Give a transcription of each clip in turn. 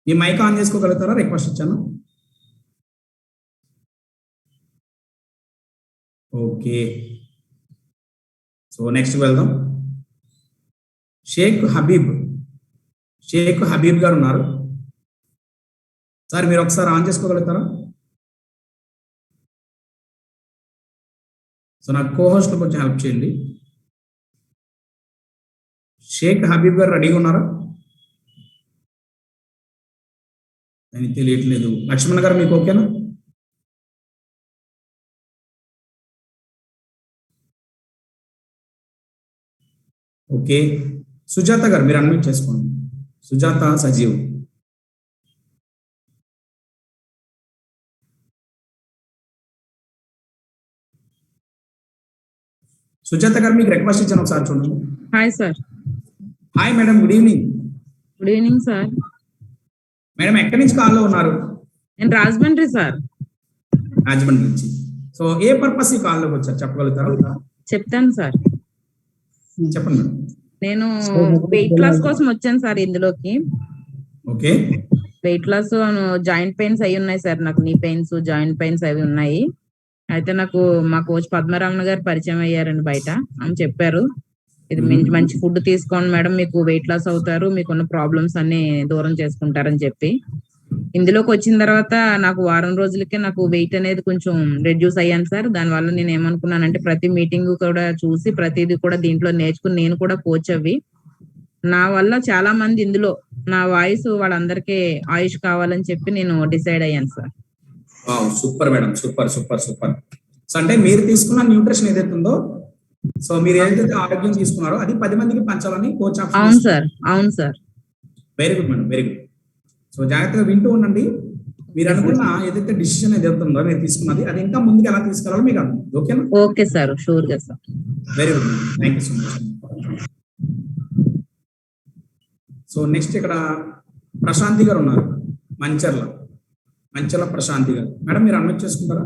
Me mic on చేసుకోగలుగుతారా? Request ఇచ్చాను. Okay, so next వెళ్దాం. షేక్ హబీబ్ గారు ఉన్నారు సార్, మీరు ఒకసారి ఆన్ చేసుకోగలుగుతారా? సో నాకు కోహోస్ట్ కొంచెం హెల్ప్ చేయండి. షేక్ హబీబ్ గారు రెడీగా ఉన్నారా? అని తెలియట్లేదు. లక్ష్మణ్ గారు మీకు ఓకేనా? ఓకే, సుజాత గారు మీరు అన్మ్యూట్ చేసుకోండి. సుజాత సజీవ్. సుజాత గారు మీకు రిక్వెస్ట్ ఇచ్చాను, ఒకసారి చూడండి. Hi sir. Hi madam, good evening. Good evening sir. Madam ఎక్కడి నుంచి కాల్లో ఉన్నారు? నేను రాజమండ్రి సార్. రాజమండ్రి నుంచి. సో ఏ పర్పస్ ఈ కాల్లోకి వచ్చారు చెప్పగలుగుతారా? చెప్తాను సార్. చెప్పండి మేడం. నేను వెయిట్ లాస్ కోసం వచ్చాను సార్ ఇందులోకి. Okay, weight loss joint pains అవి ఉన్నాయి సార్. నాకు నీ పెయిన్స్, జాయింట్ పెయిన్స్ అవి ఉన్నాయి. అయితే నాకు మా కోచ్ పద్మరామన్ గారు పరిచయం అయ్యారండి బయట. ఆమె చెప్పారు, ఇది మంచి ఫుడ్ తీసుకోండి మేడం, మీకు వెయిట్ లాస్ అవుతారు, మీకున్న ప్రాబ్లమ్స్ అన్ని దూరం చేసుకుంటారని చెప్పి. ఇందులోకి వచ్చిన తర్వాత నాకు వారం రోజులకే నాకు వెయిట్ అనేది కొంచెం రెడ్యూస్ అయ్యాను సార్. దానివల్ల నేను ఏమనుకున్నానంటే ప్రతి మీటింగ్ కూడా చూసి ప్రతిదీ కూడా దీంట్లో నేర్చుకుని నేను కూడా కోచ్ అవి నా వల్ల చాలా మంది ఇందులో నా వాయిస్ వాళ్ళందరికీ ఆయుష్ కావాలని చెప్పి నేను డిసైడ్ అయ్యాను sir. Super madam, super super super. So అంటే మీరు తీసుకున్న న్యూట్రిషన్ ఏదైతే ఉందో, సో మీరు ఏదైతే ఆరోగ్యం తీసుకున్నారో అది 10 మందికి పంచాలని కోచ్ ఆప్షన్. అవును సార్, అవును sir. Very good madam, very good. So జాగ్రత్తగా వింటూ ఉండండి. మీరు అనుకున్న ఏదైతే డిసిషన్ ఏదైతే ఉందో మీరు తీసుకున్నది అది ఇంకా ముందుకు ఎలా తీసుకెళ్ళాలో మీకు అర్థం. ఓకేనా? ఓకే సార్, షూర్ గా sir. Very good madam, thank you so much. So next ఇక్కడ ప్రశాంతి గారు ఉన్నారు, మంచర్ల ప్రశాంతి గారు. మేడం మీరు అన్మ్యూట్ చేసుకుంటారా?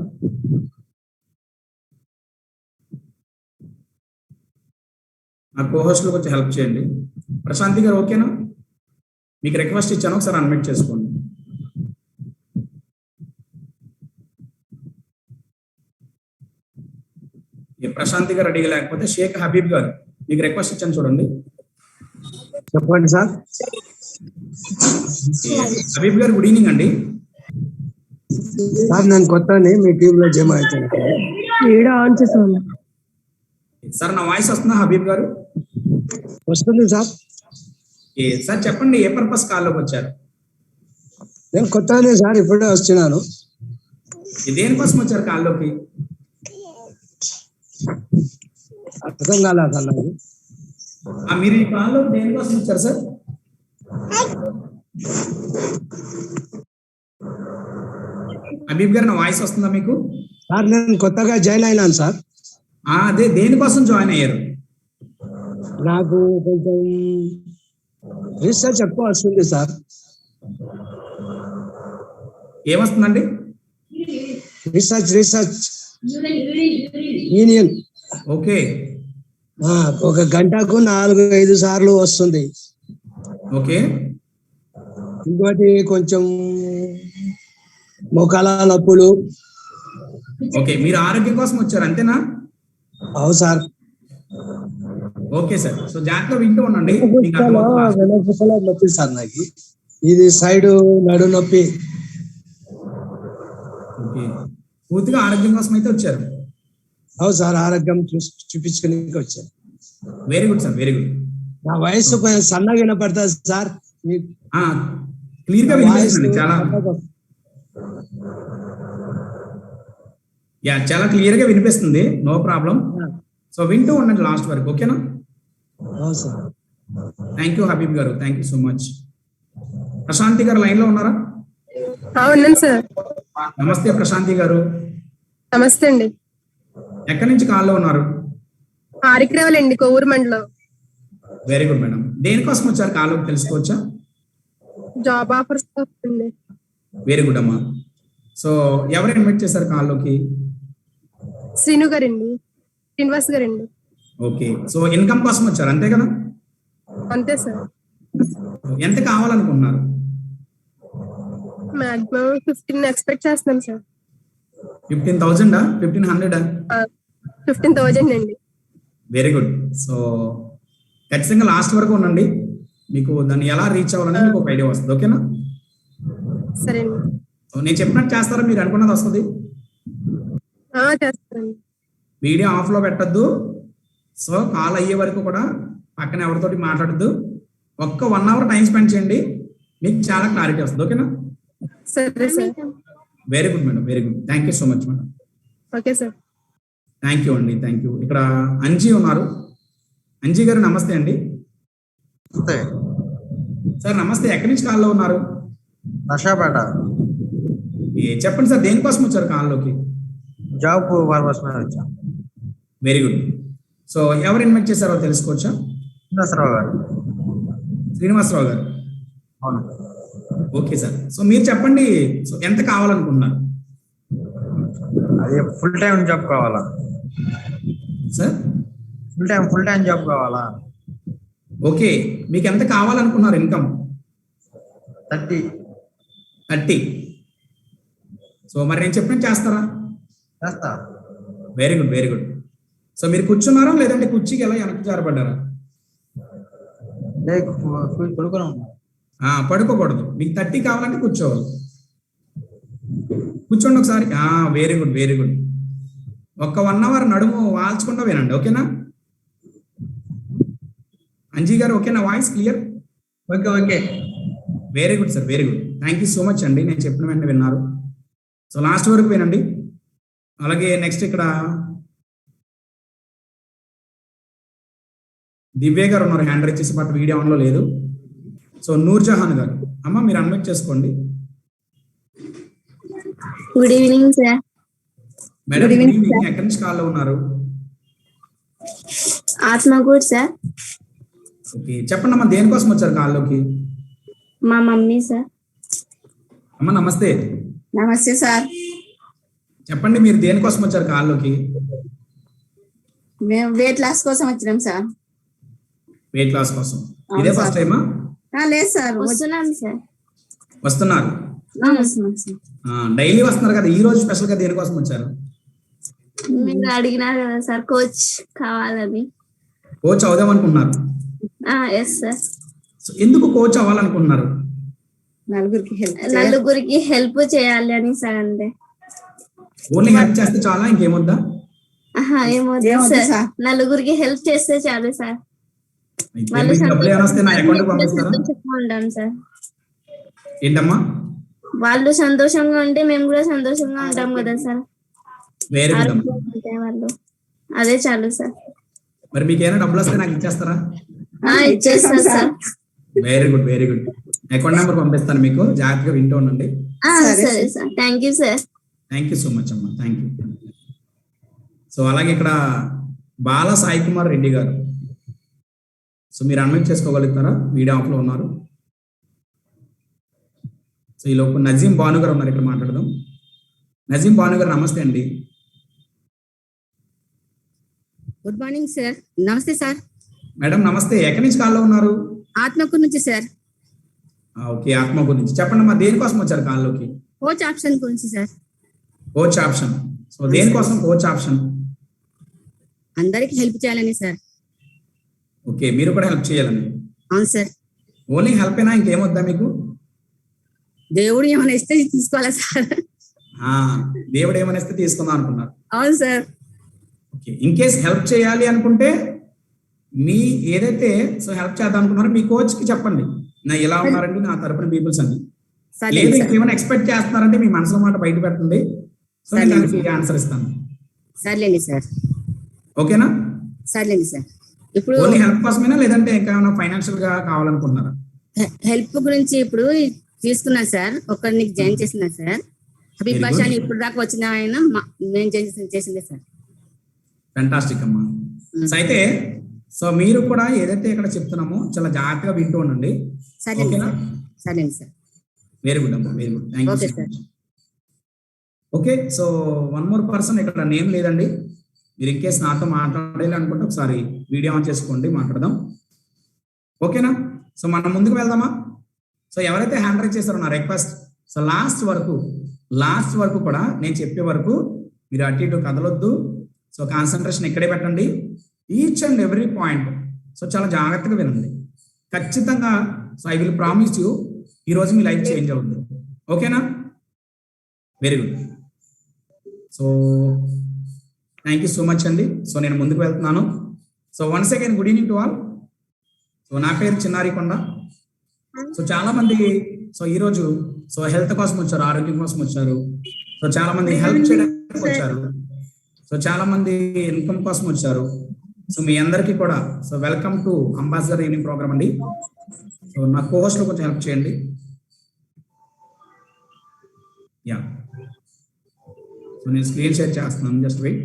నా కోహోస్ట్లో కొంచెం హెల్ప్ చేయండి. ప్రశాంతి గారు ఓకేనా? మీకు రిక్వెస్ట్ ఇచ్చాను, ఒకసారి అన్మ్యూట్ చేసుకోండి. ప్రశాంతి గారు రెడీగా లేకపోతే షేక్ హబీబ్ గారు మీకు రిక్వెస్ట్ ఇచ్చాను, చూడండి. చెప్పండి సార్. హబీబ్ గారు గుడ్ ఈవినింగ్ అండి. సార్ నేను కొత్తని మీ టీమ్ లో జమ అవుతాను సార్. నా వాయిస్ వస్తుందా హబీబ్ గారు? వస్తుంది సార్. సార్ చెప్పండి, ఏ పర్పస్ కాల్లోకి వచ్చారు? నేను కొత్తనే సార్, ఇప్పుడే వస్తున్నాను. దేనికోసం వచ్చారు కాల్లోకి? అర్థం కాలేదు సార్ నాకు. మీరు ఈ కాల్లోకి దేనికోసం వచ్చారు సార్? హబీబ్ గారు నా వాయిస్ వస్తుందా మీకు? సార్ నేను కొత్తగా జాయిన్ అయినాను సార్. అదే దేనికోసం జాయిన్ అయ్యారు? నాకు కొంచెం రీసెర్చ్ ఎక్కువ వస్తుంది సార్. ఏమొస్తుందండి? Research union. ఓకే, ఒక గంటకు 4-5 సార్లు వస్తుంది. ఓకే. ఇంకోటి కొంచెం మోకాల నొప్పులు. ఓకే, మీరు ఆరోగ్యం కోసం వచ్చారు అంతేనా? అవు సార్. Okay sir. సో జాగ్రత్తగా వింటూ ఉండండి. నొప్పి సార్ నాకు, ఇది సైడ్ నడు నొప్పి. ఓకే, పూర్తిగా ఆరోగ్యం కోసం అయితే వచ్చారు. అవు సార్, ఆరోగ్యం చూపించుకుని వచ్చారు. Very good sir, very good. నా వయసు కొంచెం సన్నగా వినపడుతుంది సార్. క్లియర్ గా వినిపిస్తుంది, చాలా క్లియర్ గా వినిపిస్తుంది. No problem. సో వింటూ ఉండండి లాస్ట్ వరకు, ఓకేనా? థ్యాంక్ యూ హబీబ్ గారు, thank you so much. Prashanti గారు లైన్ లో ఉన్నారా? సార్. నమస్తే ప్రశాంతి గారు. నమస్తే అండి. ఎక్కడి నుంచి కాల్లో ఉన్నారు? ఆరిక్రవలండి, కొవ్వూరు మండలం. Very good madam. దేనికోసం వచ్చారు కాల్లోకి తెలుసుకోవచ్చా? Job offers. వెరీ గుడ్ అమ్మా. సో ఎవరు ఇన్వైట్ చేశారు కాల్లోకి? శ్రీను గారండి, శ్రీనివాస్ గారండి. ఓకే, సో ఇన్కమ్ కోసం వచ్చారు అంతే కదా? అంతే సార్. ఎంత కావాలనుకుంటున్నారు? మాక్సిమం 15 ఎక్స్పెక్ట్ చేస్తున్నాం సార్. 15,000 1500 15,000 అండి. Very good. సో ఖచ్చితంగా లాస్ట్ వరకు ఉండండి, మీకు దాన్ని ఎలా రీచ్ అవ్వాలని మీకు ఒక ఐడియా వస్తుంది. ఓకేనా? సరే అండి. సో నేను చెప్పినట్టు చేస్తారా? మీరు అనుకున్నది వస్తుంది. చేస్తానండి. వీడియో ఆఫ్ లో పెట్టద్దు. సో కాల్ అయ్యే వరకు కూడా పక్కన ఎవరితోటి మాట్లాడద్దు. ఒక్క 1 hour టైం స్పెండ్ చేయండి, మీకు చాలా క్లారిటీ వస్తుంది. ఓకేనా? సరే sir. Very good madam, very good. Thank you so much madam. Okay sir. Thank you అండి, థ్యాంక్ యూ. ఇక్కడ అంజీ ఉన్నారు. అంజీ గారు నమస్తే అండి. సార్ నమస్తే, ఎక్కడి నుంచి కాల్లో ఉన్నారు? నషాపేట. చెప్పండి సార్, దేనికోసం వచ్చారు కాల్లోకి? జాబ్ పర్పస్ మీద వచ్చా. Very good. సో ఎవరు ఇన్వైట్ చేశారో తెలుసుకోవచ్చా? శ్రీనివాసరావు గారు. శ్రీనివాసరావు గారు. అవును. Okay sir. సో మీరు చెప్పండి, సో ఎంత కావాలనుకుంటున్నారు అది ఫుల్ టైం జాబ్ కావాలా సార్? ఫుల్ టైం జాబ్ కావాలా? ఓకే, మీకు ఎంత కావాలనుకున్నారు ఇన్కమ్? 30. సో మరి నేను చెప్పినట్టు చేస్తారా? చేస్తా. Very good, very good. So మీరు కూర్చున్నారా లేదంటే కుర్చీకి ఎలా వెనక్కి జారబడ్డారా? పడుకుని ఉన్నా. పడుకోకూడదు. మీకు 30 కావాలంటే కూర్చోవాలి. కూర్చోండి ఒకసారి. Very good, very good. ఒక్క 1 hour నడుము వాల్చకుండా వినండి. ఓకేనా అంజీ గారు? ఓకేనా? Voice clear? Okay. Very good sir, very good. Thank you so much అండి, నేను చెప్పిన వెంటనే విన్నారు. సో లాస్ట్ వరకు వినండి. అలాగే నెక్స్ట్ ఇక్కడ దివ్య గారు ఉన్నారు, హ్యాండ్ రైజ్ చేసి, బట్ వీడియో ఆన్లో లేదు. సో నూర్జహాన్ గారు, అమ్మ మీరు అన్మ్యూట్ చేసుకోండి. Good evening sir. Madam good evening. ఎక్కడి నుంచి కాల్లో ఉన్నారు? ఆత్మకూరు సార్. ఓకే, చెప్పండి అమ్మా, దేనికోసం వచ్చారు కాల్లోకి? మా మమ్మీ సార్. అమ్మ నమస్తే. నమస్తే సార్. చెప్పండి, మీరు దేనికోసం వచ్చారు కాల్లోకి? మేము వెయిట్ లాస్ కోసం వచ్చినాం సార్. వెయిట్ లాస్ కోసం. ఇదే ఫస్ట్ టైమా? లేదు సార్, వస్తున్నాం సార్. వస్తున్నారు? వస్తున్నాం సార్. డైలీ వస్తున్నారు కదా, ఈ రోజు స్పెషల్ గా దేనికోసం వచ్చారు? మీరు అడిగినారు కదా సార్, కోచ్ కావాలని. కోచ్ అవుదాం అనుకుంటున్నారు? Yes sir. సో ఎందుకు కోచ్ అవ్వాలనుకుంటున్నారు? నలుగురికి హెల్ప్ చేయాలి అని సార్. అంతే. ఓన్లీ హెల్ప్ చేస్తే చాలా, ఇంకేమొద్దా? ఏమొద్దు సార్, నలుగురికి హెల్ప్ చేస్తే చాలు సార్. డబ్బులు ఏమైనా వస్తే నా అకౌంట్ పంపిస్తారా? ఉంటాం సార్. ఏంటమ్మా? వాళ్ళు సంతోషంగా ఉంటే మేము కూడా సంతోషంగా ఉంటాం కదా సార్. Very good. వాళ్ళు అదే చాలు సార్. మరి మీకు ఏమైనా డబ్బులు వస్తే నాకు ఇచ్చేస్తారా? ఇచ్చేస్తాం sir. Very good, very good. Account number పంపిస్తాను మీకు, జాగ్రత్తగా వింటూ ఉండండి. సరే sir. Thank you sir. Thank you so much అమ్మా, థ్యాంక్ యూ. సో అలాగే ఇక్కడ బాల సాయి కుమార్ రెడ్డి గారు, సో మీరు అన్మ్యూట్ చేసుకోగలుగుతారా? వీడియో ఆఫ్ లో ఉన్నారు. సో ఈ లోపు నజీం భాను గారు ఉన్నారు, ఇక్కడ మాట్లాడదాం. నజీం భాను గారు నమస్తే అండి. Good morning sir. నమస్తే సార్. మేడం నమస్తే, ఎక్కడి నుంచి కాల్లో ఉన్నారు? ఆత్మకూరు నుంచి సార్. ఓకే, ఆత్మకూరు నుంచి. చెప్పండి అమ్మా, దేనికోసం వచ్చారు కాల్లోకి? కోచ్ ఆప్షన్ గురించి సార్. Coach option. సో దేనికోసం కోచ్ ఆప్షన్? అందరికి హెల్ప్ చేయాలని సార్. ఓకే, మీరు కూడా హెల్ప్ చేయాలని? అవును సార్. ఓన్లీ హెల్ప్ అయినా ఇంకేమొద్దా మీకు? దేవుడు ఏమైనా ఇస్తే తీసుకోవాలా సార్? దేవుడు ఏమైనా ఇస్తే తీసుకుందాం అనుకున్నారు? అవును sir. Okay, in case help చేయాలి అనుకుంటే మీ ఏదైతే సో హెల్ప్ చేద్దాం అనుకున్నారో మీ కోచ్ కి చెప్పండి, నా ఇలా ఉన్నారండి నా తరపున పీపుల్స్ అని. లేదు ఇంకేమైనా ఎక్స్పెక్ట్ చేస్తున్నారంటే మీ మనసులో మాట బయట పెట్టండి, సో నేను దానికి ఆన్సర్ ఇస్తాను. సర్లేండి సార్. ఓకేనా? సర్లేండి సార్. ఇప్పుడు ఓన్లీ హెల్ప్ కోసమేనా లేదంటే ఇంకేమైనా ఫైనాన్షియల్ గా కావాలనుకుంటున్నారా? హెల్ప్ గురించి ఇప్పుడు తీసుకున్నా సార్, ఒకరిని జాయిన్ చేసిన సార్. హబీబ్ బాషా అని ఇప్పుడు దాకా వచ్చిన ఆయన నేను చేసిందే సార్. ఫెంటాస్టిక్ అమ్మా. సో అయితే సో మీరు కూడా ఏదైతే ఇక్కడ చెప్తున్నామో చాలా జాగ్రత్తగా వింటూ ఉండండి. ఓకేనా? సరేండి సార్. వెరీ గుడ్ అమ్మా, very good. Thank you sir. Okay, so one more person, ఇక్కడ నేమ్ లేదండి. మీరు ఇన్ కేస్ నాతో మాట్లాడాలి అనుకుంటే ఒకసారి వీడియో ఆన్ చేసుకోండి, మాట్లాడదాం. ఓకేనా? సో మనం ముందుకు వెళ్దామా? సో ఎవరైతే హ్యాండ్ రైజ్ చేశారో నా రిక్వెస్ట్, సో లాస్ట్ వరకు కూడా నేను చెప్పే వరకు మీరు అటు ఇటు కదలొద్దు. సో కాన్సన్ట్రేషన్ ఇక్కడే పెట్టండి. Each and every point so చాలా జాగ్రత్తగా వినండి. ఖచ్చితంగా so I will promise you ఈ రోజు మీ లైఫ్ చేంజ్ అవుతుంది. ఓకేనా? Very good. So thank you so much అండి. సో నేను ముందుకు వెళ్తున్నాను. So once again good evening to all. So నా పేరు చిన్నారి కొండ. సో చాలా మంది సో ఈరోజు సో హెల్త్ కోసం వచ్చారు, ఆరోగ్యం కోసం వచ్చారు. సో చాలా మంది హెల్ప్ చేయడానికి వచ్చారు. సో చాలా మంది ఇన్కమ్ కోసం వచ్చారు. సో మీ అందరికీ కూడా so welcome to ambassador evening program అండి. సో నా కోహోస్ట్ లో కొంచెం హెల్ప్ చేయండి. యా, సో నేను స్క్రీన్ షేర్ చేస్తున్నాను, జస్ట్ వెయిట్.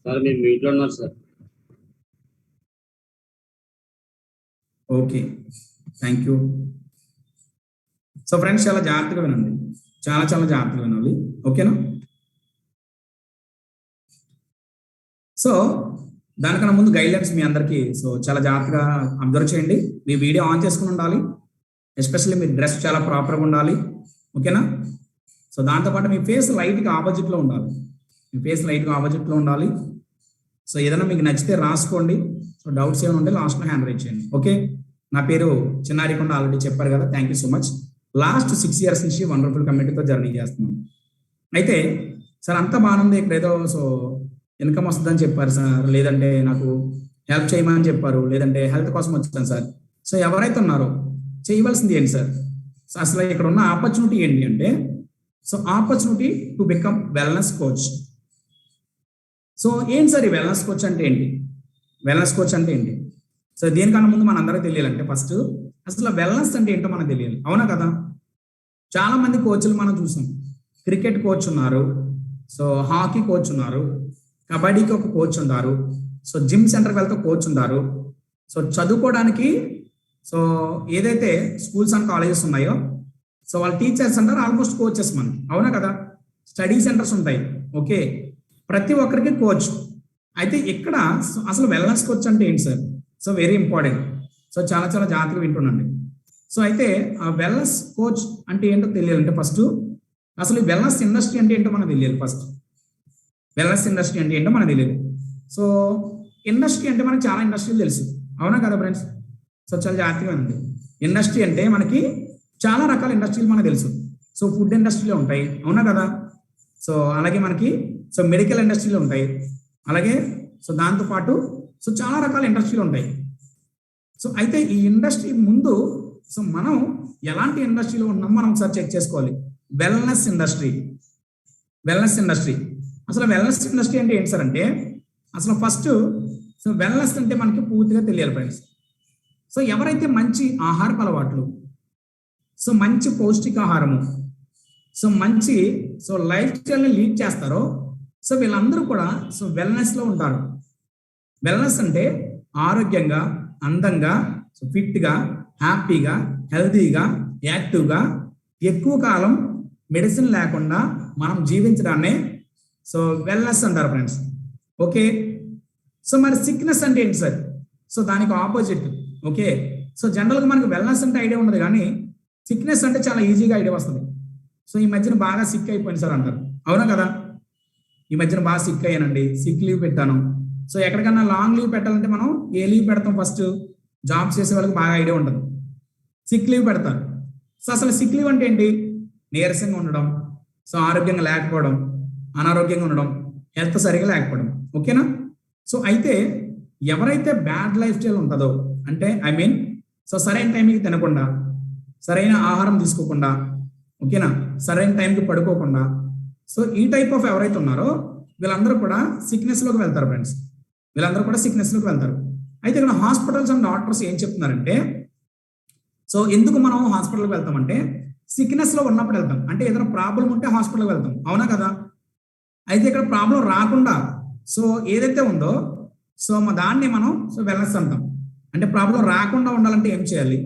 సార్ మీరు మీట్లో ఉన్నారు sir. Okay, thank you. So friends చాలా జాగ్రత్తగా వినండి, చాలా జాగ్రత్తగా వినాలి. ఓకేనా? సో దానికన్నా ముందు గైడ్లైన్స్ మీ అందరికీ సో చాలా జాగ్రత్తగా అబ్జర్వ్ చేయండి. మీ వీడియో ఆన్ చేసుకుని ఉండాలి. ఎస్పెషల్లీ మీ డ్రెస్ చాలా ప్రాపర్గా ఉండాలి. ఓకేనా? సో దాంతోపాటు మీ ఫేస్ లైట్గా ఆపోజిట్లో ఉండాలి. సో ఏదైనా మీకు నచ్చితే రాసుకోండి. సో డౌట్స్ ఏమైనా ఉంటే లాస్ట్లో హ్యాండ్ రైజ్ చేయండి. ఓకే? నా పేరు చిన్నారి కొండ, ఆల్రెడీ చెప్పారు కదా. Thank you so much. Last 6 years నుంచి వండర్ఫుల్ కమ్యూనిటీతో జర్నీ చేస్తున్నాను. అయితే సార్ అంతా బాగుంది, ఇక్కడ ఏదో సో ఇన్కమ్ వస్తుందని చెప్పారు సార్, లేదంటే నాకు హెల్ప్ చేయమని చెప్పారు, లేదంటే హెల్త్ కోసం వచ్చాను సార్. సో ఎవరైతే ఉన్నారో చేయవలసింది ఏంటి సార్? సో అసలు ఇక్కడ ఉన్న ఆపర్చునిటీ ఏంటి అంటే, so opportunity to become wellness coach. So ఏంటి సార్ ఈ వెల్నెస్ కోచ్ అంటే ఏంటి? సో దీనికన్నా ముందు మన అందరికీ తెలియాలంటే ఫస్ట్ అసలు వెల్నెస్ అంటే ఏంటో మనకు తెలియాలి. అవునా కదా? చాలా మంది కోచ్లు మనం చూసాం. క్రికెట్ కోచ్ ఉన్నారు, సో హాకీ కోచ్ ఉన్నారు, కబడ్డీకి ఒక కోచ్ ఉన్నారు, సో జిమ్ సెంటర్కి వెళ్తే కోచ్ ఉన్నారు. సో చదువుకోవడానికి సో ఏదైతే స్కూల్స్ అండ్ కాలేజెస్ ఉన్నాయో సో వాళ్ళ టీచర్స్ అంటారు, ఆల్మోస్ట్ కోచెస్ మనకి. అవునా కదా? స్టడీ సెంటర్స్ ఉంటాయి. ఓకే, ప్రతి ఒక్కరికి కోచ్. అయితే ఇక్కడ అసలు వెల్నెస్ కోచ్ అంటే ఏంటి sir? So very important. So చాలా జాగ్రత్తగా వింటుండండి. సో అయితే ఆ వెల్నెస్ కోచ్ అంటే ఏంటో తెలియాలంటే ఫస్ట్ అసలు ఈ వెల్నెస్ ఇండస్ట్రీ అంటే ఏంటో మనకు తెలియాలి. సో ఇండస్ట్రీ అంటే మనకి చాలా ఇండస్ట్రీలు తెలుసు. అవునా కదా ఫ్రెండ్స్? సో చాలా జాగ్రత్తగా ఉంది. ఇండస్ట్రీ అంటే మనకి చాలా రకాల ఇండస్ట్రీలు మనకు తెలుసు. సో ఫుడ్ ఇండస్ట్రీలో ఉంటాయి. అవునా కదా? సో అలాగే మనకి సో మెడికల్ ఇండస్ట్రీలో ఉంటాయి. అలాగే సో దాంతోపాటు సో చాలా రకాల ఇండస్ట్రీలు ఉంటాయి. సో అయితే ఈ ఇండస్ట్రీ ముందు సో మనం ఎలాంటి ఇండస్ట్రీలో ఉన్నాం మనం ఒకసారి చెక్ చేసుకోవాలి. Wellness industry. అసలు వెల్నెస్ ఇండస్ట్రీ అంటే ఏంటి సార్ అంటే, అసలు ఫస్ట్ సో వెల్నెస్ అంటే మనకి పూర్తిగా తెలియాలి ఫ్రెండ్స్. సో ఎవరైతే మంచి ఆహారపు అలవాట్లు, సో మంచి పౌష్టికాహారము, సో మంచి సో లైఫ్ స్టైల్ని లీడ్ చేస్తారో సో వీళ్ళందరూ కూడా సో వెల్నెస్లో ఉంటారు. వెల్నెస్ అంటే ఆరోగ్యంగా, అందంగా, సో ఫిట్గా, హ్యాపీగా, హెల్తీగా, యాక్టివ్గా ఎక్కువ కాలం మెడిసిన్ లేకుండా మనం జీవించడాన్నే సో వెల్నెస్ అంటారు ఫ్రెండ్స్. ఓకే, సో మరి సిక్నెస్ అంటే ఏంటి సార్? సో దానికి ఆపోజిట్. ఓకే, సో జనరల్గా మనకి వెల్నెస్ అంటే ఐడియా ఉండదు, కానీ సిక్నెస్ అంటే చాలా ఈజీగా ఐడియా వస్తుంది. సో ఈ మధ్యన బాగా సిక్ అయిపోయింది సార్ అంటారు. అవునా కదా? ఈ మధ్యన బాగా సిక్ అయ్యానండి, సిక్ లీవ్ పెట్టాను. సో ఎక్కడికన్నా లాంగ్ లీవ్ పెట్టాలంటే మనం ఏ లీవ్ పెడతాం? ఫస్ట్ జాబ్ చేసే వాళ్ళకి బాగా ఐడియా ఉంటుంది, సిక్ లీవ్ పెడతారు. సో అసలు సిక్ లీవ్ అంటే ఏంటి? నీరసంగా ఉండడం, సో ఆరోగ్యంగా లేకపోవడం, అనారోగ్యంగా ఉండడం, హెల్త్ సరిగా లేకపోవడం. ఓకేనా? సో అయితే ఎవరైతే బ్యాడ్ లైఫ్ స్టైల్ ఉంటుందో, అంటే సో సరైన టైంకి తినకుండా, సరైన ఆహారం తీసుకోకుండా, ఓకేనా, సరైన టైంకి పడుకోకుండా, సో ఈ టైప్ ఆఫ్ ఎవరైతే ఉన్నారో వీళ్ళందరూ కూడా సిక్నెస్లోకి వెళ్తారు ఫ్రెండ్స్. అయితే ఇక్కడ హాస్పిటల్స్ అండ్ డాక్టర్స్ ఏం చెప్తున్నారంటే, సో ఎందుకు మనం హాస్పిటల్కి వెళ్తామంటే సిక్నెస్లో ఉన్నప్పుడు వెళ్తాం. అంటే ఏదైనా ప్రాబ్లం ఉంటే హాస్పిటల్కి వెళ్తాం. అవునా కదా? అయితే ఇక్కడ ప్రాబ్లం రాకుండా సో ఏదైతే ఉందో సో దాన్ని మనం సో వెల్నెస్ అంటాం. అంటే ప్రాబ్లం రాకుండా ఉండాలంటే ఏం చేయాలి?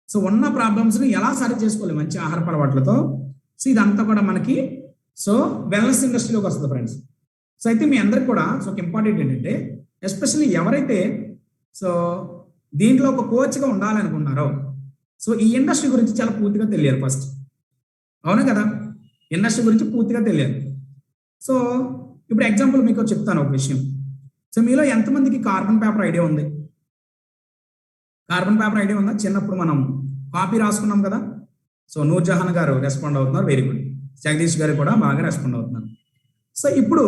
సో ఉన్న ప్రాబ్లమ్స్ని ఎలా సరి చేసుకోవాలి మంచి ఆహార అలవాట్లతో. సో ఇదంతా కూడా మనకి సో వెల్నెస్ ఇండస్ట్రీలోకి వస్తుంది ఫ్రెండ్స్. సో అయితే మీ అందరికి కూడా సో ఇంపార్టెంట్ ఏంటంటే, ఎస్పెషల్లీ ఎవరైతే సో దీంట్లో ఒక కోచ్గా ఉండాలనుకున్నారో, సో ఈ ఇండస్ట్రీ గురించి చాలా పూర్తిగా తెలియాలి ఫస్ట్. అవునా కదా? ఇండస్ట్రీ గురించి పూర్తిగా తెలియాలి. సో ఇప్పుడు ఎగ్జాంపుల్ మీకు చెప్తాను ఒక విషయం. సో మీలో ఎంతమందికి కార్బన్ పేపర్ ఐడియా ఉంది? కార్బన్ పేపర్ ఐడియా ఉందా? చిన్నప్పుడు మనం కాపీ రాసుకున్నాం కదా. సో నూర్జహాన్ గారు రెస్పాండ్ అవుతున్నారు, వెరీ గుడ్. జగదీష్ గారు కూడా బాగా రెస్పాండ్ అవుతున్నారు. సో ఇప్పుడు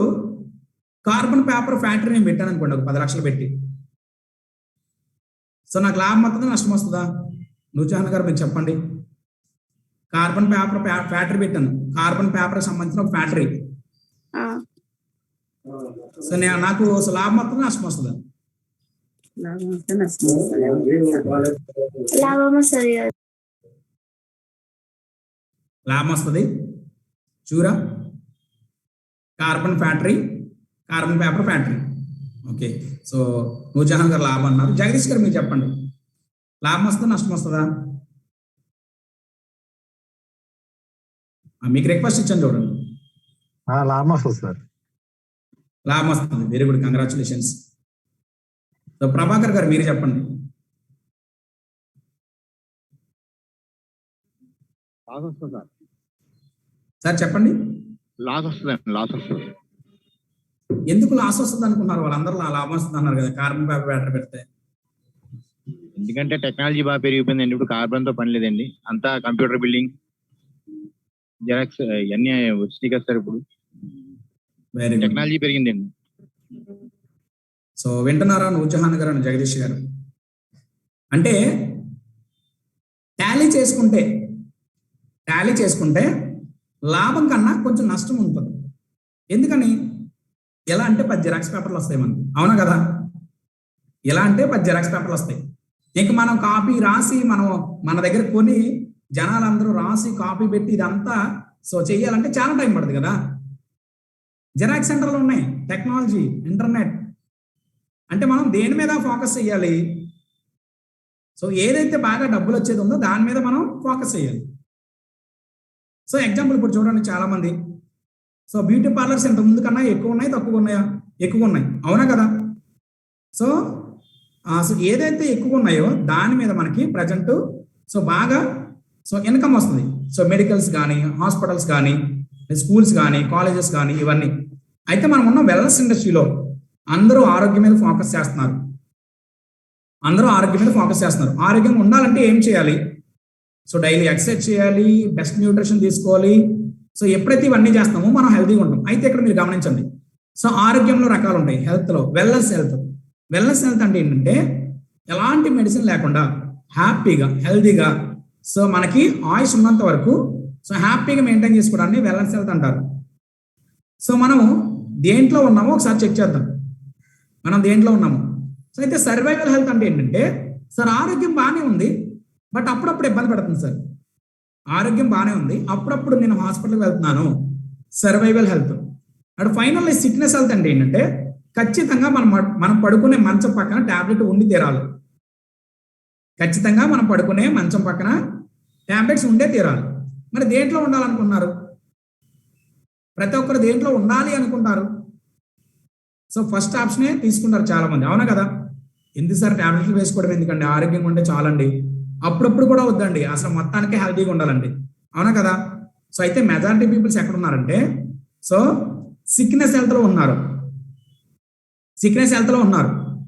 కార్బన్ పేపర్ ఫ్యాక్టరీ నేను పెట్టాను అనుకోండి, ఒక 10 లక్షలు పెట్టి. సో నాకు లాభం వస్తుందా నష్టం వస్తుందా? నూర్జహాన్ గారు మీరు చెప్పండి. కార్బన్ పేపర్ ఫ్యాక్టరీ పెట్టాను, కార్బన్ పేపర్ సంబంధించిన ఒక ఫ్యాక్టరీ. సో నాకు లాభం వస్తుందా నష్టం వస్తుందా? లాభం వస్తుంది. లాభం వస్తుంది. చూరా, carbon factory, carbon paper factory. Okay, so Noorjahan garu లాభం అన్నారు. జగదీష్ గారు మీరు చెప్పండి, లాభం వస్తుందా నష్టం వస్తుందా? మీకు రిక్వెస్ట్ ఇచ్చాను చూడండి. లాభం వస్తుంది సార్. లాభం వస్తుంది, very good, congratulations. So Prabhakar గారు మీరు చెప్పండి. లాస్ వస్తుంది సార్. సార్ చెప్పండి. లాస్ వస్తుంది, లాస్ వస్తుంది. ఎందుకు లాస్ వస్తుంది అనుకున్నారు? వాళ్ళందరూ లాభం వస్తుంది అన్నారు కదా కార్బన్ పేపర్ బ్యాటరీ పెడితే. ఎందుకంటే టెక్నాలజీ బాగా పెరిగిపోయిందండి. ఇప్పుడు కార్బన్ తో పని లేదండి, అంతా కంప్యూటర్ బిల్డింగ్, జెరాక్స్ ఇవన్నీ వచ్చినాయి కదా సార్. ఇప్పుడు వెరీ గుడ్, టెక్నాలజీ పెరిగిందండి. సో వింటున్నారా నూర్జహాన్ గారు అండ్ జగదీష్ గారు? అంటే టాలీ చేసుకుంటే లాభం కన్నా కొంచెం నష్టం ఉంటుంది. ఎందుకని? ఎలా అంటే 10 జిరాక్స్ పేపర్లు వస్తాయి మనకి, అవునా కదా? ఎలా అంటే 10 జిరాక్స్ పేపర్లు వస్తాయి. ఇంక మనం కాపీ రాసి మన దగ్గర కొని జనాలందరూ రాసి కాపీ పెట్టి ఇదంతా సో చెయ్యాలంటే చాలా టైం పడుతుంది కదా. జిరాక్స్ సెంటర్లు ఉన్నాయి, టెక్నాలజీ, ఇంటర్నెట్. అంటే మనం దేని మీద ఫోకస్ చేయాలి? సో ఏదైతే బాగా డబ్బులు వచ్చేది ఉందో దాని మీద మనం ఫోకస్ చేయాలి. సో ఎగ్జాంపుల్ ఇప్పుడు చూడండి, చాలా మంది సో బ్యూటీ పార్లర్స్ ఇంత ముందు కన్నా ఎక్కువ ఉన్నాయి, తక్కువ ఉన్నాయా? ఎక్కువ ఉన్నాయి, అవునా కదా? సో ఏదైతే ఎక్కువ ఉన్నాయో దాని మీద మనకి ప్రజెంట్ సో బాగా సో ఇన్కమ్ వస్తుంది. సో మెడికల్స్ కానీ, హాస్పిటల్స్ కానీ, స్కూల్స్ కానీ, కాలేజెస్ కానీ, ఇవన్నీ. అయితే మనం ఉన్న వెల్నెస్ ఇండస్ట్రీలో అందరూ ఆరోగ్యం మీద ఫోకస్ చేస్తున్నారు. ఆరోగ్యంగా ఉండాలంటే ఏం చేయాలి? సో డైలీ ఎక్సర్సైజ్ చేయాలి, బెస్ట్ న్యూట్రిషన్ తీసుకోవాలి. సో ఎప్పుడైతే ఇవన్నీ చేస్తామో మనం హెల్తీగా ఉంటాం. అయితే ఇక్కడ మీరు గమనించండి, సో ఆరోగ్యంలో రకాలు ఉంటాయి. హెల్త్లో వెల్నెస్ హెల్త్ అంటే ఏంటంటే ఎలాంటి మెడిసిన్ లేకుండా హ్యాపీగా, హెల్తీగా, సో మనకి ఆయుష్ ఉన్నంత వరకు సో హ్యాపీగా మెయింటైన్ చేసుకోవడాన్ని వెల్నెస్ హెల్త్ అంటారు. సో మనము దేంట్లో ఉన్నామో ఒకసారి చెక్ చేద్దాం. మనం దేంట్లో ఉన్నాము? సో అయితే సర్వైవల్ హెల్త్ అంటే ఏంటంటే, సార్ ఆరోగ్యం బాగానే ఉంది బట్ అప్పుడప్పుడు ఇబ్బంది పడుతుంది సార్. ఆరోగ్యం బాగానే ఉంది, అప్పుడప్పుడు నేను హాస్పిటల్కి వెళ్తున్నాను, సర్వైవల్ హెల్త్. అటు ఫైనల్లీ సిక్నెస్ హెల్త్ అంటే ఏంటంటే ఖచ్చితంగా మనం పడుకునే మంచం పక్కన టాబ్లెట్ ఉండి తీరాలి. ఖచ్చితంగా మనం పడుకునే మంచం పక్కన టాబ్లెట్స్ ఉండే తీరాలి. మరి దేంట్లో ఉండాలనుకున్నారు? ప్రతి ఒక్కరు దేంట్లో ఉండాలి అనుకుంటారు? సో ఫస్ట్ ఆప్షనే తీసుకుంటారు చాలా మంది, అవునా కదా? ఎందుకు సార్ టాబ్లెట్లు వేసుకోవడం ఎందుకండి, ఆరోగ్యంగా ఉంటే చాలండి. అప్పుడప్పుడు కూడా వద్దండి, అసలు మొత్తానికి హెల్తీగా ఉండాలండి, అవునా కదా? సో అయితే మెజారిటీ పీపుల్స్ ఎక్కడ ఉన్నారంటే సో సిక్నెస్ హెల్త్లో ఉన్నారు,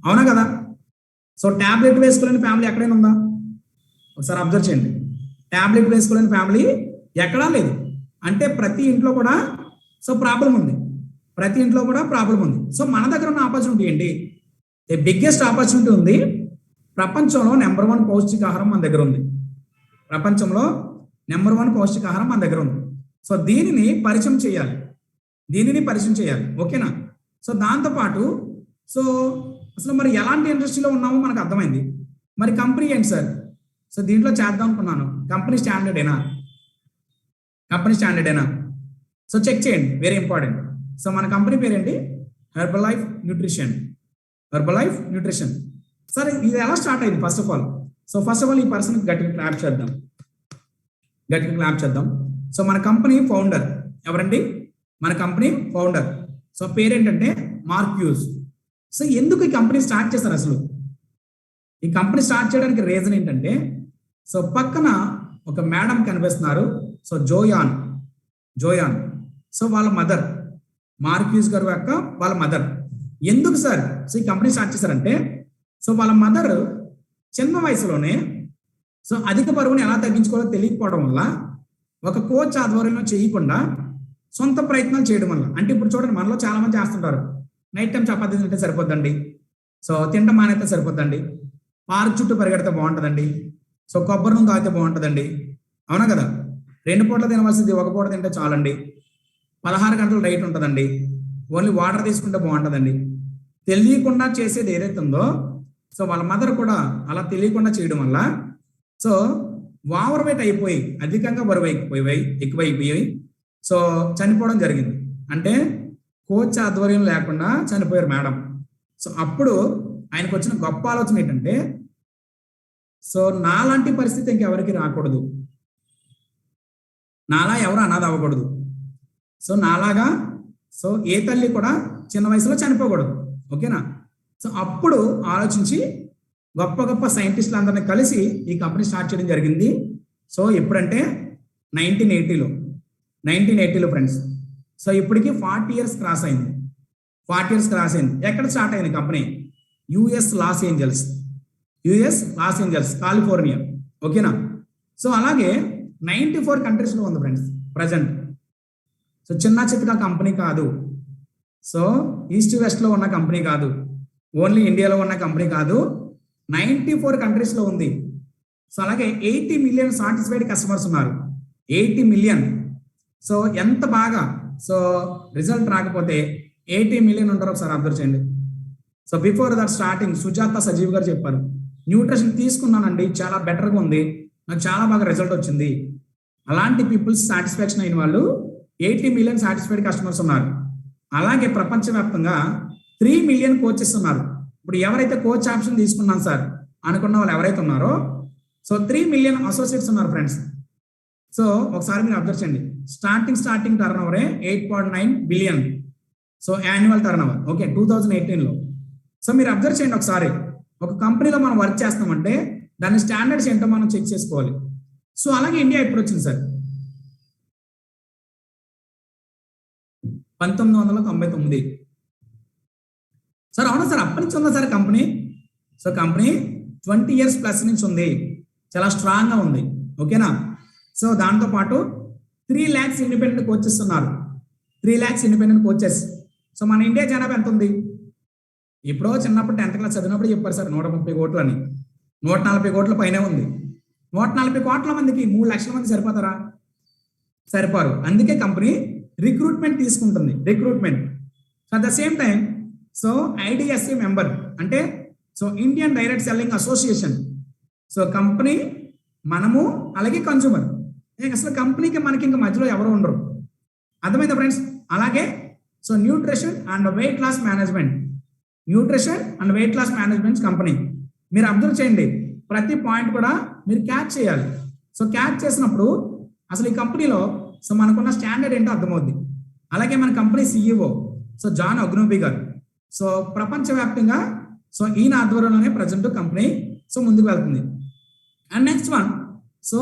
అవునా కదా? సో టాబ్లెట్ వేసుకోలేని ఫ్యామిలీ ఎక్కడైనా ఉందా? ఒకసారి అబ్జర్వ్ చేయండి. టాబ్లెట్ వేసుకోలేని ఫ్యామిలీ ఎక్కడా లేదు. అంటే ప్రతి ఇంట్లో కూడా సో ప్రాబ్లం ఉంది. సో మన దగ్గర ఉన్న ఆపర్చునిటీ ఏంటి? ది బిగ్గెస్ట్ ఆపర్చునిటీ ఉంది. ప్రపంచంలో నెంబర్ 1 పౌష్టికాహారం మన దగ్గర ఉంది. సో దీనిని పరిచయం చేయాలి. ఓకేనా? సో దాంతోపాటు సో అసలు మరి ఎలాంటి ఇండస్ట్రీలో ఉన్నామో మనకు అర్థమైంది. మరి కంపెనీ ఏంటి సార్? సో దీంట్లో చేద్దాం అనుకున్నాను. కంపెనీ స్టాండర్డేనా? సో చెక్ చేయండి, వెరీ ఇంపార్టెంట్. సో మన కంపెనీ పేరేంటి? Herbalife nutrition. సరే, ఇది ఎలా స్టార్ట్ అయింది? ఫస్ట్ ఆఫ్ ఆల్ ఈ పర్సన్ గట్టిగా క్లాప్ చేద్దాం. సో మన కంపెనీ ఫౌండర్ ఎవరండి? మన కంపెనీ ఫౌండర్ సో పేరేంటంటే మార్క్ హ్యూస్. సో ఎందుకు ఈ కంపెనీ స్టార్ట్ చేశారు? అసలు ఈ కంపెనీ స్టార్ట్ చేయడానికి రీజన్ ఏంటంటే సో పక్కన ఒక మేడం కనిపిస్తున్నారు. సో జోయాన్ సో వాళ్ళ మదర్, మార్క్యూస్ గారు యొక్క వాళ్ళ మదర్. ఎందుకు సార్ సో ఈ కంపెనీ స్టార్ట్ చేశారంటే సో వాళ్ళ మదర్ చిన్న వయసులోనే సో అధిక బరువుని ఎలా తగ్గించుకోవాలో తెలియకపోవడం వల్ల ఒక కోచ్ ఆధ్వర్యంలో చేయకుండా సొంత ప్రయత్నాలు చేయడం వల్ల, అంటే ఇప్పుడు చూడండి మనలో చాలా మంది చేస్తుంటారు, నైట్ టైం చపాతీ తింటే సరిపోద్దండి, సో తింటం మానైతే సరిపోద్దండి, పార్క్ చుట్టూ పరిగెడితే బాగుంటుందండి, సో కొబ్బరి నూనె తాగితే బాగుంటుందండి, అవునా కదా, 2 పూటలు తినవలసింది 1 పూట తింటే చాలండి, 16 గంటలు డైట్ ఉంటుందండి, ఓన్లీ వాటర్ తీసుకుంటే బాగుంటుందండి. తెలియకుండా చేసేది ఏదైతే ఉందో సో వాళ్ళ మదర్ కూడా అలా తెలియకుండా చేయడం వల్ల సో ఓవర్ వెయిట్ అయిపోయి అధికంగా బరువు ఎక్కువైపోయి సో చనిపోవడం జరిగింది. అంటే కోచ్ ఆధ్వర్యం లేకుండా చనిపోయారు మేడం. సో అప్పుడు ఆయనకు వచ్చిన గొప్ప ఆలోచన ఏంటంటే సో నాలాంటి పరిస్థితి ఇంకెవరికి రాకూడదు, నాలా ఎవరు అనాథ అవ్వకూడదు, సో నాలాగా సో ఏ తల్లి కూడా చిన్న వయసులో చనిపోకూడదు, ఓకేనా. సో అప్పుడు ఆలోచించి గొప్ప గొప్ప సైంటిస్టులు అందరినీ కలిసి ఈ కంపెనీ స్టార్ట్ చేయడం జరిగింది. సో ఎప్పుడంటే 1980లో ఫ్రెండ్స్. సో ఇప్పటికి 40 years క్రాస్ అయింది. ఎక్కడ స్టార్ట్ అయింది company? US Los Angeles, California, ఓకేనా. సో అలాగే 94 కంట్రీస్లో ఉంది ఫ్రెండ్స్ ప్రజెంట్. సో చిన్న చితక కంపెనీ కాదు, సో ఈస్ట్ వెస్ట్లో ఉన్న కంపెనీ కాదు, ఓన్లీ ఇండియాలో ఉన్న కంపెనీ కాదు, 94 కంట్రీస్లో ఉంది. సో అలాగే 80 million సాటిస్ఫైడ్ కస్టమర్స్ ఉన్నారు, 80 million. సో ఎంత బాగా సో రిజల్ట్ రాకపోతే 80 million ఉంటారు, ఒకసారి అబ్జర్వ్ చేయండి. So before that starting Sujatha Sajeev గారు చెప్పారు, న్యూట్రిషన్ తీసుకున్నానండి, చాలా బెటర్గా ఉంది, నాకు చాలా బాగా రిజల్ట్ వచ్చింది. అలాంటి పీపుల్స్ సాటిస్ఫాక్షన్ అయిన వాళ్ళు 80 million సాటిస్ఫైడ్ కస్టమర్స్ ఉన్నారు. అలాగే ప్రపంచవ్యాప్తంగా 3 million కోచెస్ ఉన్నారు. ఇప్పుడు ఎవరైతే కోచ్ ఆప్షన్ తీసుకున్నాను సార్ అనుకున్న వాళ్ళు ఎవరైతే ఉన్నారో సో 3 million అసోసియేట్స్ ఉన్నారు ఫ్రెండ్స్. సో ఒకసారి మీరు అబ్జర్వ్ చేయండి, స్టార్టింగ్ టర్న్ ఓవరే 8.9 billion, so annual turnover, okay, 2018లో. సో మీరు అబ్జర్వ్ చేయండి ఒకసారి, ఒక కంపెనీలో మనం వర్క్ చేస్తామంటే దాని స్టాండర్డ్స్ ఏంటో మనం చెక్ చేసుకోవాలి. సో అలాగే ఇండియా ఎప్పుడు వచ్చింది సార్? 1999. సార్ అవునా సార్, అప్పటి నుంచి ఉందా sir company? So company 20 years plus నుంచి ఉంది, చాలా స్ట్రాంగ్గా ఉంది, ఓకేనా. సో దాంతోపాటు 3 lakhs ఇండిపెండెంట్ కోచెస్ ఉన్నారు, 3 lakhs ఇండిపెండెంట్ కోచెస్. సో మన ఇండియా జనాభా ఎంత ఉంది? ఎప్పుడో చిన్నప్పుడు 10th క్లాస్ చదివినప్పుడు చెప్పారు సార్ 130 కోట్లు అని, 140 కోట్ల పైనే ఉంది. 140 కోట్ల మందికి 3 లక్షల మంది సరిపోతారా? సరిపోరు. అందుకే కంపెనీ రిక్రూట్మెంట్ తీసుకుంటుంది, recruitment. So at the same time so IDSA member అంటే so Indian direct selling association. So company, మనము, అలాగే కన్సూమర్, అసలు కంపెనీకి మనకి ఇంకా మధ్యలో ఎవరు ఉండరు, అర్థమైందా ఫ్రెండ్స్. అలాగే so nutrition and weight loss management company. మీరు అబ్జర్వ్ చేయండి, ప్రతి పాయింట్ కూడా మీరు క్యాచ్ చేయాలి. సో క్యాచ్ చేసినప్పుడు అసలు ఈ కంపెనీలో సో మనకున్న స్టాండర్డ్ ఏంటో అర్థమవుద్ది. అలాగే మన కంపెనీ CEO సో జాన్ అగ్నోబి గారు, సో ప్రపంచవ్యాప్తంగా సో ఈయన ఆధ్వర్యంలోనే ప్రజెంట్ కంపెనీ సో ముందుకు వెళ్తుంది. And next one so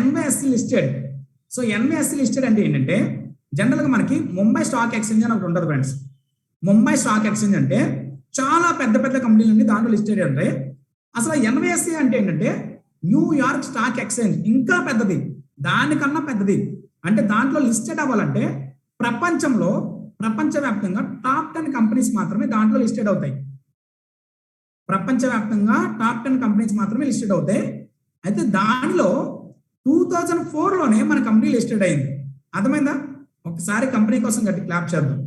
NYSE listed. So NYSE listed అంటే ఏంటంటే జనరల్గా మనకి ముంబై స్టాక్ ఎక్స్చేంజ్ అని ఒకటి ఉంటుంది ఫ్రెండ్స్. ముంబై స్టాక్ ఎక్స్చేంజ్ అంటే చాలా పెద్ద పెద్ద కంపెనీలన్నీ దాంట్లో లిస్టెడ్ ఉంటాయి. అసలు NYSE అంటే ఏంటంటే న్యూయార్క్ స్టాక్ ఎక్స్చేంజ్, ఇంకా పెద్దది, దానికన్నా పెద్దది. అంటే దాంట్లో లిస్టెడ్ అవ్వాలంటే ప్రపంచవ్యాప్తంగా టాప్ 10 కంపెనీస్ మాత్రమే దాంట్లో లిస్టెడ్ అవుతాయి. ప్రపంచవ్యాప్తంగా టాప్ 10 కంపెనీస్ మాత్రమే లిస్టెడ్ అవుతాయి. అయితే దానిలో 2004లోనే మన కంపెనీ లిస్టెడ్ అయింది, అర్థమైందా? ఒకసారి కంపెనీ కోసం గట్టి క్లాప్ చేద్దాం.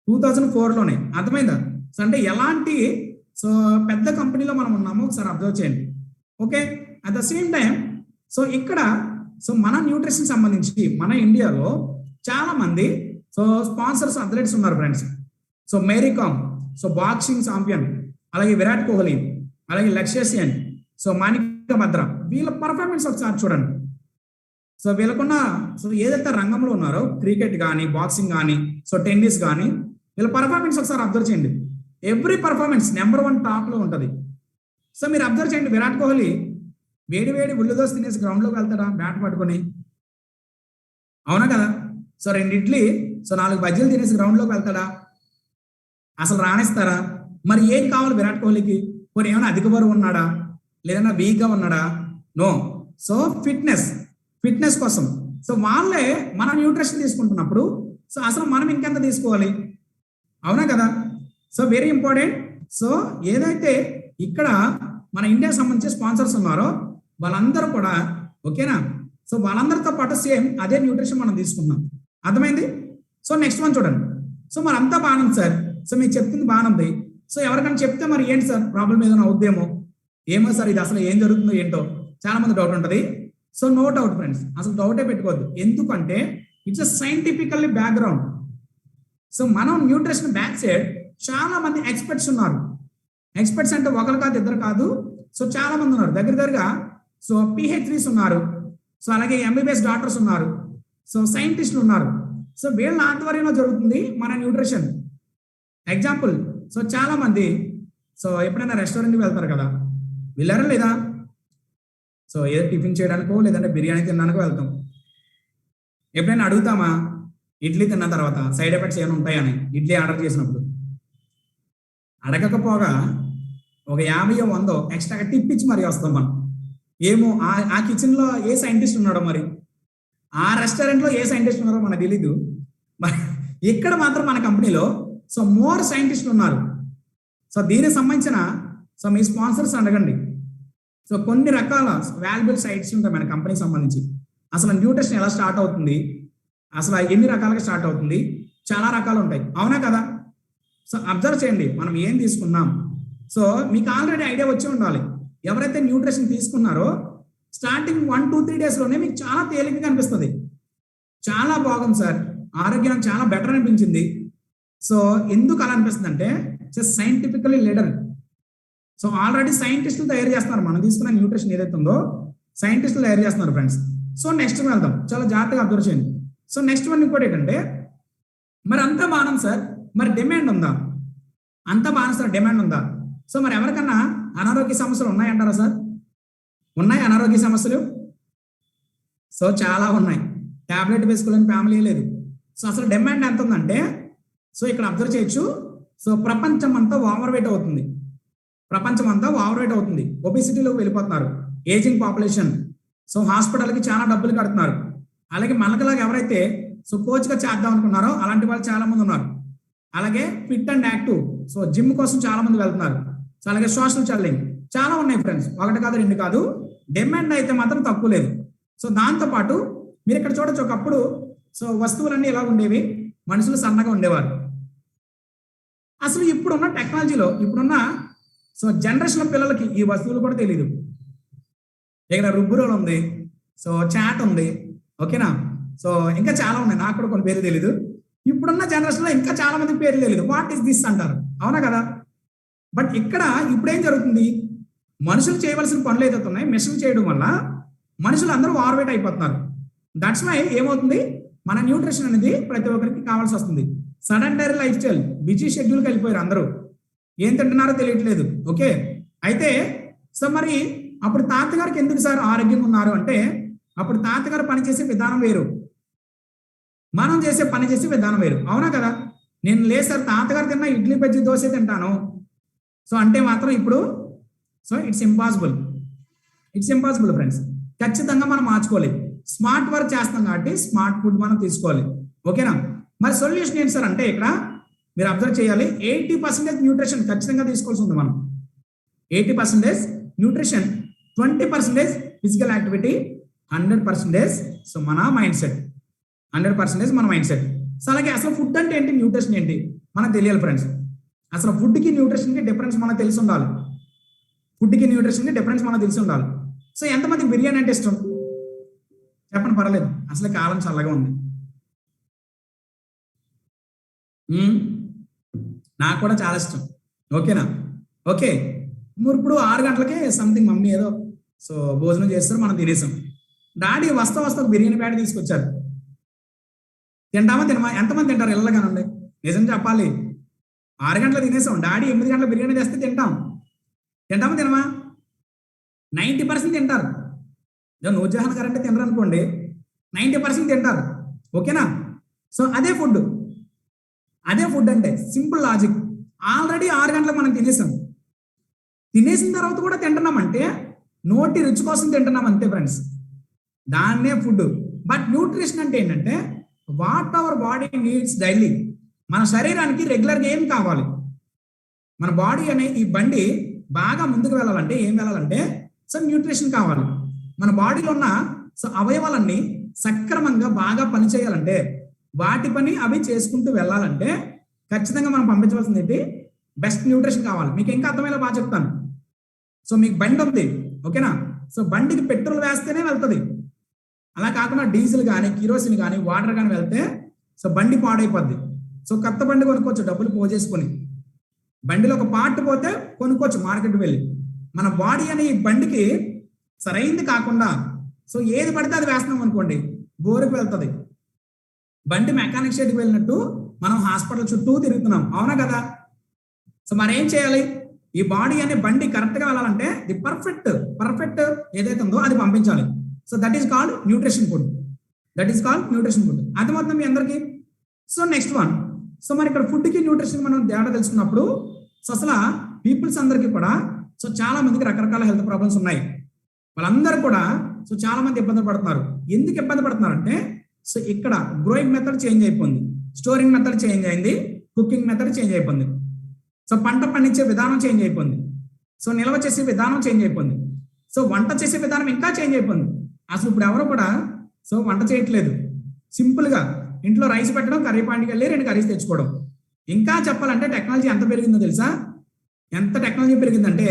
2004లోనే, అర్థమైందా? సో అంటే ఎలాంటి సో పెద్ద కంపెనీలో మనం ఉన్నామో ఒకసారి అబ్జర్వ్ చేయండి, okay. At the same time so ఇక్కడ సో మన న్యూట్రిషన్ సంబంధించి మన ఇండియాలో చాలా మంది సో స్పాన్సర్స్, అథ్లెట్స్ ఉన్నారు friends. So Mary Kom, so boxing champion, అలాగే విరాట్ కోహ్లీ, అలాగే లక్ష్య సేన్, సో మాణిక బత్రా, వీళ్ళ పర్ఫార్మెన్స్ ఒకసారి చూడండి. సో వీళ్ళకున్న సో ఏదైతే రంగంలో ఉన్నారో క్రికెట్ కానీ, బాక్సింగ్ కానీ, సో టెన్నిస్ కానీ, వీళ్ళ పర్ఫార్మెన్స్ ఒకసారి అబ్జర్వ్ చేయండి. ఎవ్రీ పర్ఫార్మెన్స్ నెంబర్ 1 టాప్లో ఉంటుంది. సో మీరు అబ్జర్వ్ చేయండి, విరాట్ కోహ్లీ వేడి వేడి ఉల్లి దోశ తినేసి గ్రౌండ్లోకి వెళ్తాడా బ్యాట్ పట్టుకొని? అవునా కదా? సో 2 ఇడ్లీ, సో 4 బజ్జీలు తినేసి గ్రౌండ్లోకి వెళ్తాడా? అసలు రాణిస్తారా? మరి ఏం కావాలి విరాట్ కోహ్లీకి? కొన్ని ఏమైనా అధిక బరువు ఉన్నాడా, లేదన్నా వీక్గా ఉన్నాడా? నో. సో ఫిట్నెస్ కోసం సో వాళ్ళే మన న్యూట్రిషన్ తీసుకుంటున్నప్పుడు సో అసలు మనం ఇంకెంత తీసుకోవాలి? అవునా కదా? So very important. సో ఏదైతే ఇక్కడ మన ఇండియాకి సంబంధించి స్పాన్సర్స్ ఉన్నారో వాళ్ళందరూ కూడా ఓకేనా, సో వాళ్ళందరితో పాటు సేమ్ అదే న్యూట్రిషన్ మనం తీసుకుంటున్నాం. అర్థమైంది? సో నెక్స్ట్ వన్ చూడండి. సో మరి అంతా బాగానే ఉంది సార్, సో మీరు చెప్తుంది బాగానే ఉంది. సో ఎవరికైనా చెప్తే మరి ఏంటి సార్ ప్రాబ్లం ఏదైనా అవుద్దేమో, ఏమో సార్ ఇది అసలు ఏం జరుగుతుందో ఏంటో చాలా మంది డౌట్ ఉంటుంది. సో నో డౌట్ ఫ్రెండ్స్, అసలు డౌటే పెట్టుకోవద్దు. ఎందుకంటే ఇట్స్ సైంటిఫికల్లీ బ్యాక్గ్రౌండ్. సో మనం న్యూట్రిషన్ బ్యాక్ సైడ్ చాలా మంది ఎక్స్పర్ట్స్ ఉన్నారు. ఎక్స్పర్ట్స్ అంటే ఒకరు కాదు, ఇద్దరు కాదు, సో చాలా మంది ఉన్నారు. దగ్గరగా సో PhDs ఉన్నారు, సో అలాగే MBBS డాక్టర్స్ ఉన్నారు, సో సైంటిస్టులు ఉన్నారు. సో వీళ్ళ ఆధ్వర్యంలో జరుగుతుంది మన న్యూట్రిషన్. ఎగ్జాంపుల్, సో చాలా మంది సో ఎప్పుడైనా రెస్టారెంట్కి వెళ్తారు కదా, వెళ్ళారా లేదా? సో ఏదో టిఫిన్ చేయడానికో లేదంటే బిర్యానీ తినడానికో వెళ్తాం. ఎప్పుడైనా అడుగుతామా ఇడ్లీ తిన్న తర్వాత సైడ్ ఎఫెక్ట్స్ ఏమైనా ఉంటాయని? ఇడ్లీ ఆర్డర్ చేసినప్పుడు అడగకపోగా ఒక 50-100 ఎక్స్ట్రాగా టిప్ ఇచ్చి మరీ వస్తాం మనం. ఏమో ఆ కిచెన్లో ఏ సైంటిస్ట్ ఉన్నాడో, మరి ఆ రెస్టారెంట్లో ఏ సైంటిస్ట్ ఉన్నారో మనకు తెలీదు. మరి ఇక్కడ మాత్రం మన కంపెనీలో సో మోర్ సైంటిస్టులు ఉన్నారు. సో దీనికి సంబంధించిన సో మీ స్పాన్సర్స్ అడగండి. సో కొన్ని రకాల వాల్యుబుల్ సైట్స్ ఉంటాయి మన కంపెనీకి సంబంధించి. అసలు న్యూట్రిషన్ ఎలా స్టార్ట్ అవుతుంది, అసలు ఎన్ని రకాలుగా స్టార్ట్ అవుతుంది, చాలా రకాలు ఉంటాయి. అవునా కదా? సో అబ్జర్వ్ చేయండి మనం ఏం తీసుకున్నాం. సో మీకు ఆల్రెడీ ఐడియా వచ్చి ఉండాలి. ఎవరైతే న్యూట్రిషన్ తీసుకున్నారో స్టార్టింగ్ 1-2-3 డేస్లోనే మీకు చాలా తేలికగా అనిపిస్తుంది. చాలా బాగుంది సార్, ఆరోగ్యం చాలా బెటర్ అనిపించింది. సో ఎందుకు అలా అనిపిస్తుంది అంటే సైంటిఫికలీ లీడర్. సో ఆల్రెడీ సైంటిస్టులు తయారు చేస్తున్నారు. మనం తీసుకున్న న్యూట్రిషన్ ఏదైతే ఉందో సైంటిస్టులు తయారు చేస్తున్నారు ఫ్రెండ్స్. సో నెక్స్ట్ వెళ్దాం, చాలా జాగ్రత్తగా అబ్జర్వ్ చేయండి. సో నెక్స్ట్ వన్ ఇంకోటి ఏంటంటే, మరి అంతా బాగుంది సార్, మరి డిమాండ్ ఉందా? అంతా బాగుంది సార్, డిమాండ్ ఉందా? సో మరి ఎవరికన్నా అనారోగ్య సమస్యలు ఉన్నాయంటారా సార్? ఉన్నాయి అనారోగ్య సమస్యలు. సో చాలా ఉన్నాయి. ట్యాబ్లెట్ వేసుకోలేని ఫ్యామిలీ లేదు. సో అసలు డిమాండ్ ఎంత ఉందంటే, సో ఇక్కడ అబ్జర్వ్ చేయొచ్చు. సో ప్రపంచం అంతా ఓవర్ వెయిట్ అవుతుంది. ప్రపంచం అంతా ఓవర్ వెయిట్ అవుతుంది. ఒబిసిటీలోకి వెళ్ళిపోతున్నారు. Ageing population. సో హాస్పిటల్కి చాలా డబ్బులు కడుతున్నారు. అలాగే మనకులాగా ఎవరైతే సో కోచ్గా చేద్దాం అనుకున్నారో అలాంటి వాళ్ళు చాలా మంది ఉన్నారు. అలాగే fit and active, so gym కోసం చాలా మంది వెళ్తున్నారు. సో అలాగే సోషల్ ఛాలెంజ్ చాలా ఉన్నాయి ఫ్రెండ్స్, 1 కాదు 2 కాదు. డిమాండ్ అయితే మాత్రం తక్కువ లేదు. సో దాంతోపాటు మీరు ఇక్కడ చూడొచ్చు, ఒకప్పుడు సో వస్తువులన్నీ ఎలా ఉండేవి, మనుషులు సన్నగా ఉండేవారు. అసలు ఇప్పుడున్న టెక్నాలజీలో ఇప్పుడున్న సో జనరేషన్ పిల్లలకి ఈ వస్తువులు కూడా తెలియదు. ఇక్కడ రుబ్బురోలు ఉంది, సో చాట్ ఉంది, ఓకేనా? సో ఇంకా చాలా ఉన్నాయి, నాకు కూడా కొన్ని పేర్లు తెలీదు. ఇప్పుడున్న జనరేషన్లో ఇంకా చాలా మంది పేర్లు తెలియదు. వాట్ ఈస్ దిస్ అంటారు, అవునా కదా? బట్ ఇక్కడ ఇప్పుడు ఏం జరుగుతుంది, మనుషులు చేయవలసిన పనులు ఏదైతే ఉన్నాయి మెషిన్ చేయడం వల్ల మనుషులు అందరూ ఓవర్ వెయిట్ అయిపోతున్నారు. దట్స్ వై ఏమవుతుంది, మన న్యూట్రిషన్ అనేది ప్రతి ఒక్కరికి కావాల్సి వస్తుంది. సడెంటరీ లైఫ్ స్టైల్, బిజీ షెడ్యూల్కి వెళ్ళిపోయారు అందరూ. ఏం తింటున్నారో తెలియట్లేదు. ఓకే, అయితే సో మరి అప్పుడు తాతగారికి ఎందుకు సార్ ఆరోగ్యంగా ఉన్నారు అంటే, అప్పుడు తాతగారు పనిచేసే విధానం వేరు, మనం చేసే విధానం వేరు. అవునా కదా? నేను లేదు సార్ తాతగారు తిన్న ఇడ్లీ బజ్జీ దోశ తింటాను సో అంటే మాత్రం ఇప్పుడు సో ఇట్స్ ఇంపాసిబుల్ ఫ్రెండ్స్. ఖచ్చితంగా మనం మార్చుకోవాలి. స్మార్ట్ వర్క్ చేస్తాం కాబట్టి స్మార్ట్ ఫుడ్ మనం తీసుకోవాలి. ఓకేనా? మరి సొల్యూషన్ ఏంటి సార్ అంటే, ఇక్కడ మీరు అబ్జర్వ్ చేయాలి. 80% న్యూట్రిషన్ ఖచ్చితంగా తీసుకోవాల్సి ఉంది మనం. 80% న్యూట్రిషన్, 20% ఫిజికల్ యాక్టివిటీ, 100% సో మన మైండ్ సెట్. 100% మన మైండ్ సెట్. సో అలాగే అసలు ఫుడ్ అంటే ఏంటి, న్యూట్రిషన్ ఏంటి మనకు తెలియాలి ఫ్రెండ్స్. అసలు ఫుడ్కి న్యూట్రిషన్కి డిఫరెన్స్ మనకు తెలిసి ఉండాలి. సో ఎంతమందికి బిర్యానీ అంటే ఇష్టం చెప్పండి, పర్లేదు. అసలు కాలం చల్లగా ఉంది. నాకు కూడా చాలా ఇష్టం. ఓకేనా? ఓకే, ఇప్పుడు 6 గంటలకే సంథింగ్ మమ్మీ ఏదో సో భోజనం చేస్తారు, మనం తినేసాం. డాడీ వస్తా బిర్యానీ ప్యాడ్ తీసుకొచ్చారు. తింటామా ఎంతమంది తింటారు ఇళ్ళగానండి? నిజం చెప్పాలి, 6 గంటలు తినేసాం. డాడీ 8 గంటల బిర్యానీ తెస్తే తింటామా? 90% తింటారు. నూర్జహాన్ గారు అంటే తినరు అనుకోండి, 90% తింటారు. ఓకేనా? సో అదే ఫుడ్ అంటే సింపుల్ లాజిక్. ఆల్రెడీ 6 గంటలకు మనం తినేసాం. తినేసిన తర్వాత కూడా తింటున్నామంటే నోటి రుచి కోసం తింటున్నాం అంతే ఫ్రెండ్స్. దాన్నే ఫుడ్. బట్ న్యూట్రిషన్ అంటే ఏంటంటే what our body needs daily. మన శరీరానికి రెగ్యులర్గా ఏం కావాలి, మన బాడీ అనే ఈ బండి బాగా ముందుకు వెళ్ళాలంటే ఏం వెళ్ళాలంటే సో న్యూట్రిషన్ కావాలి. మన బాడీలో ఉన్న సో అవయవాలన్నీ సక్రమంగా బాగా పనిచేయాలంటే, వాటి పని అవి చేసుకుంటూ వెళ్ళాలంటే ఖచ్చితంగా మనం పంపించవలసింది ఏంటి, బెస్ట్ న్యూట్రిషన్ కావాలి. మీకు ఇంకా అర్థమయ్యేలా బాగా చెప్తాను. సో మీకు బండి ఉంది, ఓకేనా? సో బండికి పెట్రోల్ వేస్తేనే వెళ్తుంది. అలా కాకుండా డీజిల్ కానీ కిరోసిన్ కానీ వాటర్ కానీ వెళ్తే సో బండి పాడైపోద్ది. సో కొత్త బండి కొనుక్కోవచ్చు డబ్బులు పోజేసుకొని. బండిలో ఒక పార్ట్ పోతే కొనుక్కోవచ్చు మార్కెట్ వెళ్ళి. మన బాడీ అనే ఈ బండికి సరైంది కాకుండా సో ఏది పడితే అది వేస్తున్నాం అనుకోండి, బోరుకు వెళ్తుంది. బండి మెకానిక్ షెడ్కి వెళ్ళినట్టు మనం హాస్పిటల్ చుట్టూ తిరుగుతున్నాం, అవునా కదా? సో మరి ఏం చేయాలి? ఈ బాడీ అనే బండి కరెక్ట్గా వెళ్ళాలంటే ది పర్ఫెక్ట్ ఏదైతే ఉందో అది పంపించాలి. So that is called nutrition food. అది మొత్తం మీ అందరికీ. So next one. సో మరి ఇక్కడ ఫుడ్కి న్యూట్రిషన్ మనం తేడా తెలుసుకున్నప్పుడు సో అసలు పీపుల్స్ అందరికీ కూడా సో చాలా మందికి రకరకాల హెల్త్ ప్రాబ్లమ్స్ ఉన్నాయి. వాళ్ళందరూ కూడా సో చాలా మంది ఇబ్బంది పడుతున్నారు. ఎందుకు ఇబ్బంది పడుతున్నారు అంటే సో ఇక్కడ గ్రోయింగ్ మెథడ్ చేంజ్ అయిపోయింది, స్టోరింగ్ మెథడ్ చేంజ్ అయింది, కుకింగ్ మెథడ్ చేంజ్ అయిపోయింది. సో పంట పండించే విధానం చేంజ్ అయిపోయింది. సో నిల్వ చేసే విధానం చేంజ్ అయిపోయింది. సో వంట చేసే విధానం ఇంకా చేంజ్ అయిపోయింది. అసలు ఇప్పుడు ఎవరు కూడా సో వంట చేయట్లేదు. సింపుల్గా ఇంట్లో రైస్ పెట్టడం, కర్రీ పాయింట్కి వెళ్ళి 2 కర్రీస్ తెచ్చుకోవడం. ఇంకా చెప్పాలంటే టెక్నాలజీ ఎంత పెరిగిందో తెలుసా? ఎంత టెక్నాలజీ పెరిగిందంటే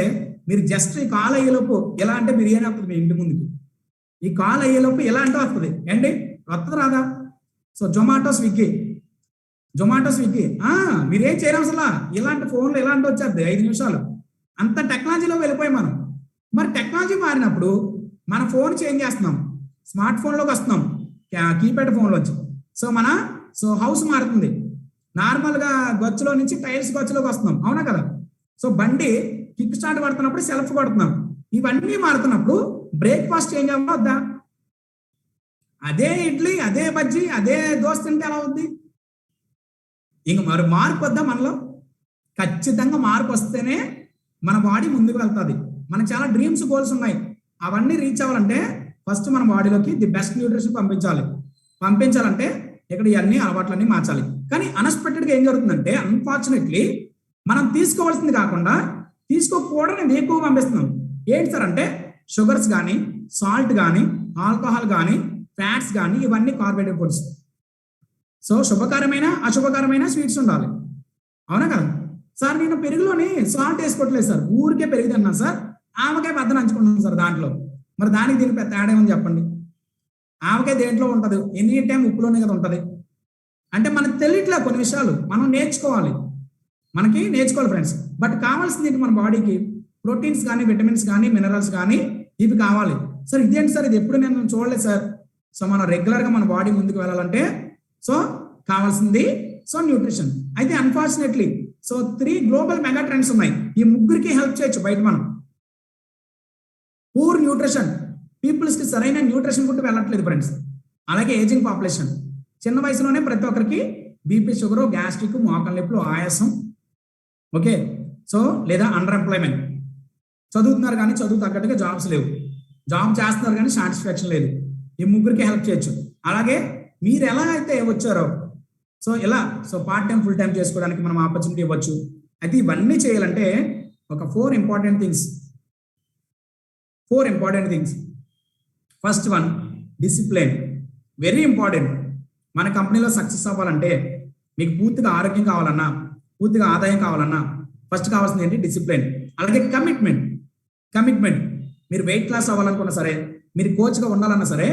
మీరు జస్ట్ ఈ కాల్ అయ్యేలోపు ఎలా అంటే బిర్యానీ వస్తుంది మీ ఇంటి ముందుకి. ఈ కాల్ అయ్యేలోపు ఎలా అంటే వస్తుంది ఏంటి, వస్తుంది రాదా? సో జొమాటో స్విగ్గీ మీరేం చేయడం అసలు. ఇలాంటి ఫోన్లు ఎలాంటి వచ్చేది 5 నిమిషాలు. అంత టెక్నాలజీలో వెళ్ళిపోయి మనం. మరి టెక్నాలజీ మారినప్పుడు మన ఫోన్ చేంజ్ చేస్తున్నాం, స్మార్ట్ ఫోన్లోకి వస్తున్నాం, కీప్యాడ్ ఫోన్లోంచి. సో హౌస్ మారుతుంది. నార్మల్గా గచ్చులో నుంచి టైల్స్ గచ్చులోకి వస్తున్నాం, అవునా కదా? సో బండి కిక్ స్టార్ట్ పడుతున్నప్పుడు సెల్ఫ్ కొడుతున్నాం. ఇవన్నీ మారుతున్నప్పుడు బ్రేక్ఫాస్ట్ చేంజ్ అవ్వద్దా? అదే ఇడ్లీ, అదే బజ్జీ, అదే దోశ తింటే ఎలా అవుద్ది? ఇంక మరి మార్పు వద్దా మనలో? ఖచ్చితంగా మార్పు వస్తేనే మన బాడీ ముందుకు వెళ్తుంది. మనకు చాలా డ్రీమ్స్, గోల్స్ ఉన్నాయి. అవన్నీ రీచ్ అవ్వాలంటే ఫస్ట్ మన బాడీలోకి ది బెస్ట్ న్యూట్రిషన్ పంపించాలంటే ఇక్కడ ఇవన్నీ అలవాట్లన్నీ మార్చాలి. కానీ అన్ఎక్స్పెక్టెడ్గా ఏం జరుగుతుందంటే అన్ఫార్చునేట్లీ మనం తీసుకోవాల్సింది కాకుండా తీసుకోకూడని ఎక్కువ పంపిస్తున్నాం. ఏంటి సార్ అంటే షుగర్స్ కానీ, సాల్ట్ కానీ, ఆల్కహాల్ కానీ, ఫ్యాట్స్ కానీ, ఇవన్నీ కార్బోహైడ్రేట్ ఫుడ్స్. సో శుభకరమైన అశుభకరమైన స్వీట్స్ ఉండాలి, అవునా కదా? సార్ నేను పెరుగులోని సాల్ట్ వేసుకోవట్లేదు సార్, ఊరికే పెరుగు తిన్నాను సార్, ఆవకాయ పెద్ద నంచుకుంటున్నాను సార్ దాంట్లో. మరి దానికి దీనికి పెద్ద తేడా ఏమని చెప్పండి? ఆవకాయ దేంట్లో ఉంటుంది? ఎనీ టైం ఉప్పులోనే కదా ఉంటుంది. అంటే మనకు తెలియట్లే కొన్ని విషయాలు, మనం నేర్చుకోవాలి ఫ్రెండ్స్. బట్ కావాల్సింది మన బాడీకి ప్రోటీన్స్ కానీ, విటమిన్స్ కానీ, మినరల్స్ కానీ ఇవి కావాలి. సార్ ఇదేంటి సార్, ఇది ఎప్పుడు నేను చూడలేదు సార్. సో మనం రెగ్యులర్గా మన బాడీ ముందుకు వెళ్ళాలంటే సో కావాల్సింది సో న్యూట్రిషన్. అయితే unfortunately so 3 global mega trends ఉన్నాయి. ఈ ముగ్గురికి హెల్ప్ చేయొచ్చు బయట మనం. పూర్ న్యూట్రిషన్, పీపుల్స్కి సరైన న్యూట్రిషన్ ఫుడ్ వెళ్ళట్లేదు ఫ్రెండ్స్. అలాగే ఏజింగ్ పాపులేషన్, చిన్న వయసులోనే ప్రతి ఒక్కరికి బీపీ, షుగరు, గ్యాస్ట్రిక్, మోకాళ్ళ నొప్పులు, ఆయాసం, ఓకే. సో లేదా అండర్ ఎంప్లాయ్మెంట్, చదువుతున్నారు కానీ చదువు తగ్గట్టుగా జాబ్స్ లేవు, జాబ్ చేస్తున్నారు కానీ సాటిస్ఫాక్షన్ లేదు. ఈ ముగ్గురికి హెల్ప్ చేయొచ్చు. అలాగే మీరు ఎలా అయితే వచ్చారో సో ఇలా so part time, full time చేసుకోవడానికి మనం ఆపర్చునిటీ ఇవ్వచ్చు. అయితే ఇవన్నీ చేయాలంటే ఒక 4 important things. First one, discipline. Very important. మన కంపెనీలో సక్సెస్ అవ్వాలంటే, మీకు పూర్తిగా ఆరోగ్యం కావాలన్నా, పూర్తిగా ఆదాయం కావాలన్నా ఫస్ట్ కావాల్సింది ఏంటి? డిసిప్లిన్. అలాగే కమిట్మెంట్. మీరు వెయిట్ లాస్ అవ్వాలనుకున్నా సరే, మీరు కోచ్గా ఉండాలన్నా సరే,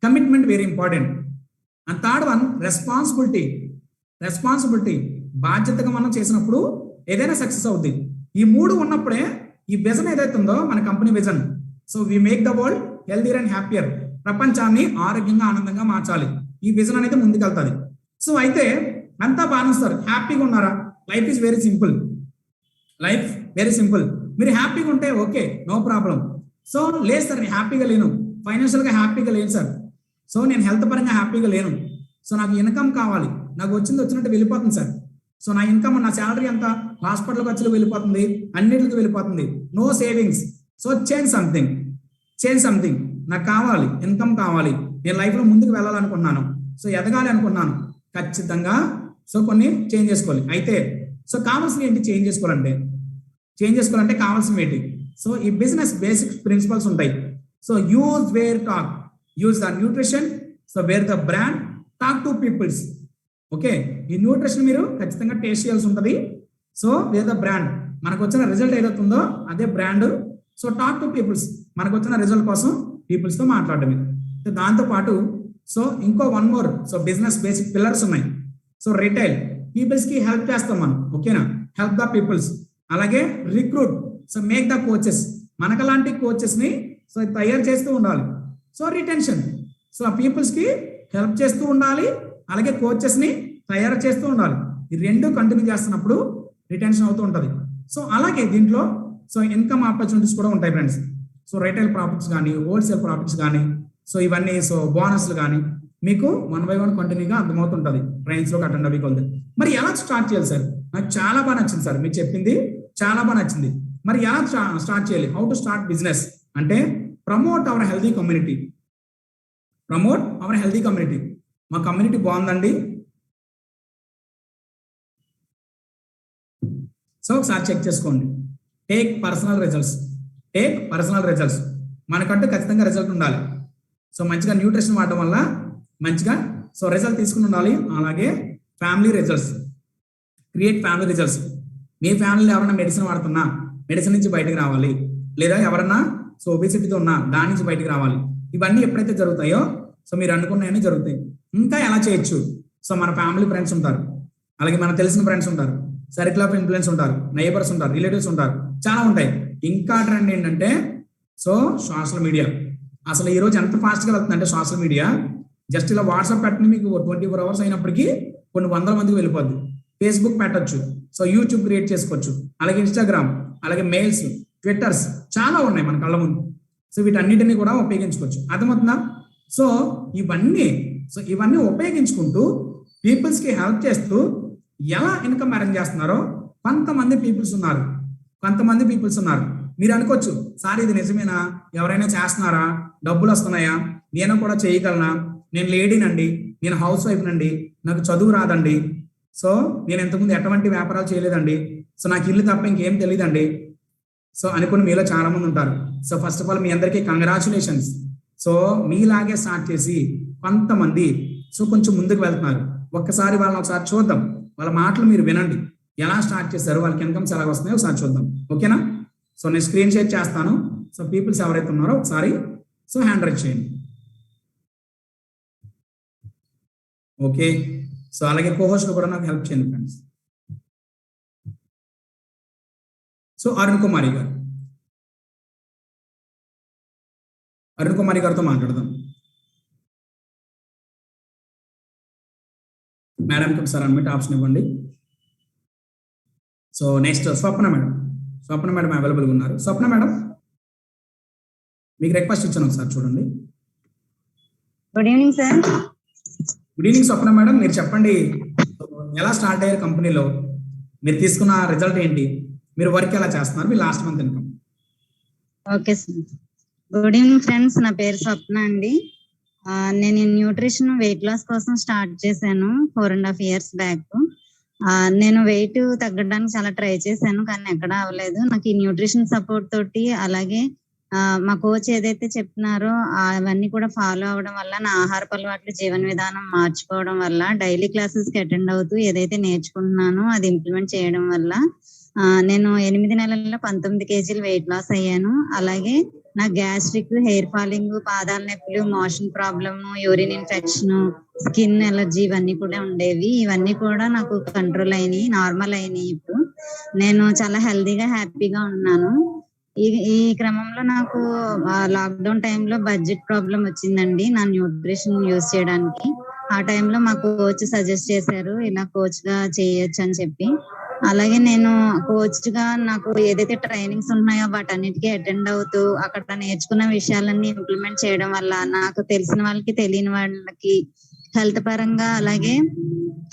commitment very important. And third one, responsibility. బాధ్యతగా మనం చేసినప్పుడు ఏదైనా సక్సెస్ అవుద్ది. ఈ 3 ఉన్నప్పుడే ఈ విజన్ ఏదైతే ఉందో మన company vision, so we make the world healthier and happier, ప్రపంచాన్ని ఆరోగ్యంగా, ఆనందంగా మార్చాలి. ఈ విజన్ అనేది ముందుకెళ్తుంది. సో అయితే అంతా బాగానే వస్తారు, హ్యాపీగా ఉన్నారా? Life is very simple. మీరు హ్యాపీగా ఉంటే ఓకే, నో ప్రాబ్లం. సో లేదు సార్ నేను హ్యాపీగా లేను, ఫైనాన్షియల్గా హ్యాపీగా లేను సార్, సో నేను హెల్త్ పరంగా హ్యాపీగా లేను, సో నాకు ఇన్కమ్ కావాలి, నాకు వచ్చినట్టు వెళ్ళిపోతుంది సార్, సో నా ఇన్కమ్ నా శాలరీ అంతా హాస్పిటల్ ఖర్చులు వెళ్ళిపోతుంది, అన్నిటికి వెళ్ళిపోతుంది, no savings, so change something నాకు కావాలి, ఇన్కమ్ కావాలి, నేను లైఫ్లో ముందుకు వెళ్ళాలనుకున్నాను, సో ఎదగాలి అనుకున్నాను, ఖచ్చితంగా సో కొన్ని చేంజ్ చేసుకోవాలి. అయితే సో కావాల్సిన ఏంటి చేంజ్ చేసుకోవాలంటే కావాల్సిన ఏంటి? సో ఈ బిజినెస్ బేసిక్ ప్రిన్సిపల్స్ ఉంటాయి. So use wear talk, use the nutrition, so wear the brand, talk to peoples. Okay, ఈ న్యూట్రిషన్ మీరు ఖచ్చితంగా టేస్ట్ చేయాల్సి ఉంటుంది. సో వేర్ ద బ్రాండ్, మనకు వచ్చిన రిజల్ట్ ఏదవుతుందో అదే brand. So talk to peoples, మనకు వచ్చిన రిజల్ట్ కోసం పీపుల్స్తో మాట్లాడమే. దాంతోపాటు సో ఇంకో one more, so business basic pillars ఉన్నాయి. సో రిటైల్, పీపుల్స్కి హెల్ప్ చేస్తాం మనం, ఓకేనా, హెల్ప్ ద పీపుల్స్. అలాగే recruit, so make the coaches, మనకలాంటి కోచెస్ని సో తయారు చేస్తూ ఉండాలి. సో రిటెన్షన్, సో ఆ పీపుల్స్కి హెల్ప్ చేస్తూ ఉండాలి, అలాగే కోచెస్ని తయారు చేస్తూ ఉండాలి. ఈ రెండు కంటిన్యూ చేస్తున్నప్పుడు రిటెన్షన్ అవుతూ ఉంటుంది. సో అలాగే దీంట్లో సో ఇన్కమ్ ఆపర్చునిటీస్ కూడా ఉంటాయి ఫ్రెండ్స్. సో రిటైల్ ప్రాఫిట్స్ కానీ, హోల్సేల్ ప్రాఫిట్స్ కానీ, సో ఇవన్నీ సో బోనస్లు కానీ మీకు 1 by 1 కంటిన్యూగా అర్థమవుతుంటుంది ట్రైన్స్లో అటెండ్ అవి కొద్ది. మరి ఎలా స్టార్ట్ చేయాలి సార్? నాకు చాలా బాగా నచ్చింది సార్, మీరు చెప్పింది చాలా బాగా నచ్చింది. మరి ఎలా స్టార్ట్ చేయాలి? హౌ టు స్టార్ట్ బిజినెస్ అంటే ప్రమోట్ అవర్ హెల్తీ కమ్యూనిటీ. మా కమ్యూనిటీ బాగుందండి. సో ఒకసారి చెక్ చేసుకోండి. Take personal results. మనకంటూ ఖచ్చితంగా రిజల్ట్ ఉండాలి. సో మంచిగా న్యూట్రిషన్ వాడడం వల్ల మంచిగా సో రిజల్ట్ తీసుకుని ఉండాలి. అలాగే family results, create family results. మీ ఫ్యామిలీలో ఎవరైనా మెడిసిన్ వాడుతున్నా మెడిసిన్ నుంచి బయటకు రావాలి, లేదా ఎవరన్నా సో ఒబేసిటీతో ఉన్నా దాని నుంచి బయటకు రావాలి. ఇవన్నీ ఎప్పుడైతే జరుగుతాయో సో మీరు అనుకున్నాయని జరుగుతాయి. ఇంకా ఎలా చేయొచ్చు? సో మన ఫ్యామిలీ ఫ్రెండ్స్ ఉంటారు, అలాగే మనకు తెలిసిన ఫ్రెండ్స్ ఉంటారు, సర్కిల్ ఆఫ్ ఇన్ఫ్లుయెన్స్ ఉంటారు, నైబర్స్ ఉంటారు, రిలేటివ్స్ ఉంటారు, చాలా ఉంటాయి. ఇంకా ట్రెండ్ ఏంటంటే సో సోషల్ మీడియా. అసలు ఈ రోజు ఎంత ఫాస్ట్గా వెళ్తుందంటే సోషల్ మీడియా, జస్ట్ ఇలా వాట్సాప్ పెట్టిన మీకు 24 hours అయినప్పటికీ కొన్ని 100 మందికి వెళ్ళిపోద్ది. ఫేస్బుక్ పెట్టచ్చు, సో యూట్యూబ్ క్రియేట్ చేసుకోవచ్చు, అలాగే ఇన్స్టాగ్రామ్, అలాగే మెయిల్స్, ట్విట్టర్స్ చాలా ఉన్నాయి మన కళ్ళ ముందు. సో వీటన్నిటిని కూడా ఉపయోగించుకోవచ్చు. అర్థమవుతుందా? సో ఇవన్నీ ఉపయోగించుకుంటూ పీపుల్స్కి హెల్ప్ చేస్తూ ఎలా ఇన్కమ్ అరేంజ్ చేస్తున్నారో కొంతమంది పీపుల్స్ ఉన్నారు. మీరు అనుకోవచ్చు, సార్ ఇది నిజమేనా? ఎవరైనా చేస్తున్నారా? డబ్బులు వస్తున్నాయా? నేను కూడా చేయగలనా? నేను లేడీనండి, నేను హౌస్ వైఫ్ నండి, నాకు చదువు రాదండి, సో నేను ఇంతకుముందు ఎటువంటి వ్యాపారాలు చేయలేదండి, సో నాకు ఇల్లు తప్ప ఇంకేం తెలియదండి, సో అనుకుని మీలో చాలా మంది ఉంటారు. సో ఫస్ట్ ఆఫ్ ఆల్ మీ అందరికీ కంగ్రాచులేషన్స్. సో మీలాగే స్టార్ట్ చేసి కొంతమంది సో కొంచెం ముందుకు వెళ్తున్నారు. ఒక్కసారి వాళ్ళని ఒకసారి చూద్దాం, వాళ్ళ మాటలు మీరు వినండి, ఎలా స్టార్ట్ చేశారు, వాళ్ళకి ఇన్కమ్స్ ఎలా వస్తున్నాయో ఒకసారి చూద్దాం. ఓకేనా? సో నేను స్క్రీన్ షేర్ చేస్తాను. సో పీపుల్స్ ఎవరైతే ఉన్నారో ఒకసారి సో హ్యాండ్ రైజ్ చేయండి. ఓకే, సో అలాగే కోహోస్ట్లు కూడా నాకు హెల్ప్ చేయండి ఫ్రెండ్స్. సో అరుణ్ కుమారి గారితో మాట్లాడదాం. మేడంకి ఒకసారి అన్మిట్ ఆప్షన్ ఇవ్వండి. సో నెక్స్ట్ స్వప్న మేడం అవైలబుల్గా ఉన్నారు. స్వప్న మేడం, మీకు రిక్వెస్ట్ ఇచ్చాను, ఒకసారి చూడండి. Good evening sir. Good evening Swapna madam, మీరు చెప్పండి, ఎలా స్టార్ట్ అయ్యారు కంపెనీలో, మీరు తీసుకున్న రిజల్ట్ ఏంటి, మీరు వర్క్ ఎలా చేస్తున్నారు, మీ last month income. Okay sir. Good evening friends, నా పేరు స్వప్న అండి. నేను న్యూట్రిషన్ వెయిట్ లాస్ కోసం స్టార్ట్ చేశాను 4.5 years బ్యాక్. నేను వెయిట్ తగ్గడానికి చాలా ట్రై చేశాను, కానీ ఎక్కడ అవ్వలేదు. నాకు ఈ న్యూట్రిషన్ సపోర్ట్ తోటి, అలాగే మా కోచ్ ఏదైతే చెప్తున్నారో అవన్నీ కూడా ఫాలో అవడం వల్ల, నా ఆహారపు అలవాట్లు, జీవన విధానం మార్చుకోవడం వల్ల, డైలీ క్లాసెస్ కి అటెండ్ అవుతూ ఏదైతే నేర్చుకుంటున్నానో అది ఇంప్లిమెంట్ చేయడం వల్ల నేను 8 నెలల్లో 19 kg వెయిట్ లాస్ అయ్యాను. అలాగే నా గ్యాస్ట్రిక్, హెయిర్ ఫాలింగ్, పాదాల నొప్పులు, motion problem, urine infection, skin allergy ఇవన్నీ కూడా ఉండేవి. ఇవన్నీ కూడా నాకు కంట్రోల్ అయినాయి, నార్మల్ అయినాయి. ఇప్పుడు నేను చాలా హెల్దీగా, హ్యాపీగా ఉన్నాను. ఈ క్రమంలో నాకు లాక్డౌన్ టైంలో బడ్జెట్ ప్రాబ్లం వచ్చిందండి నా న్యూట్రిషన్ యూజ్ చేయడానికి. ఆ టైంలో మా కోచ్ సజెస్ట్ చేశారు, ఇలా కోచ్ గా చేయొచ్చు అని చెప్పి. అలాగే నేను కోచ్ గా నాకు ఏదైతే ట్రైనింగ్స్ ఉన్నాయో వాటన్నిటికీ అటెండ్ అవుతూ అక్కడ నేర్చుకున్న విషయాలన్నీ ఇంప్లిమెంట్ చేయడం వల్ల నాకు తెలిసిన వాళ్ళకి తెలియని వాళ్ళకి హెల్త్ పరంగా అలాగే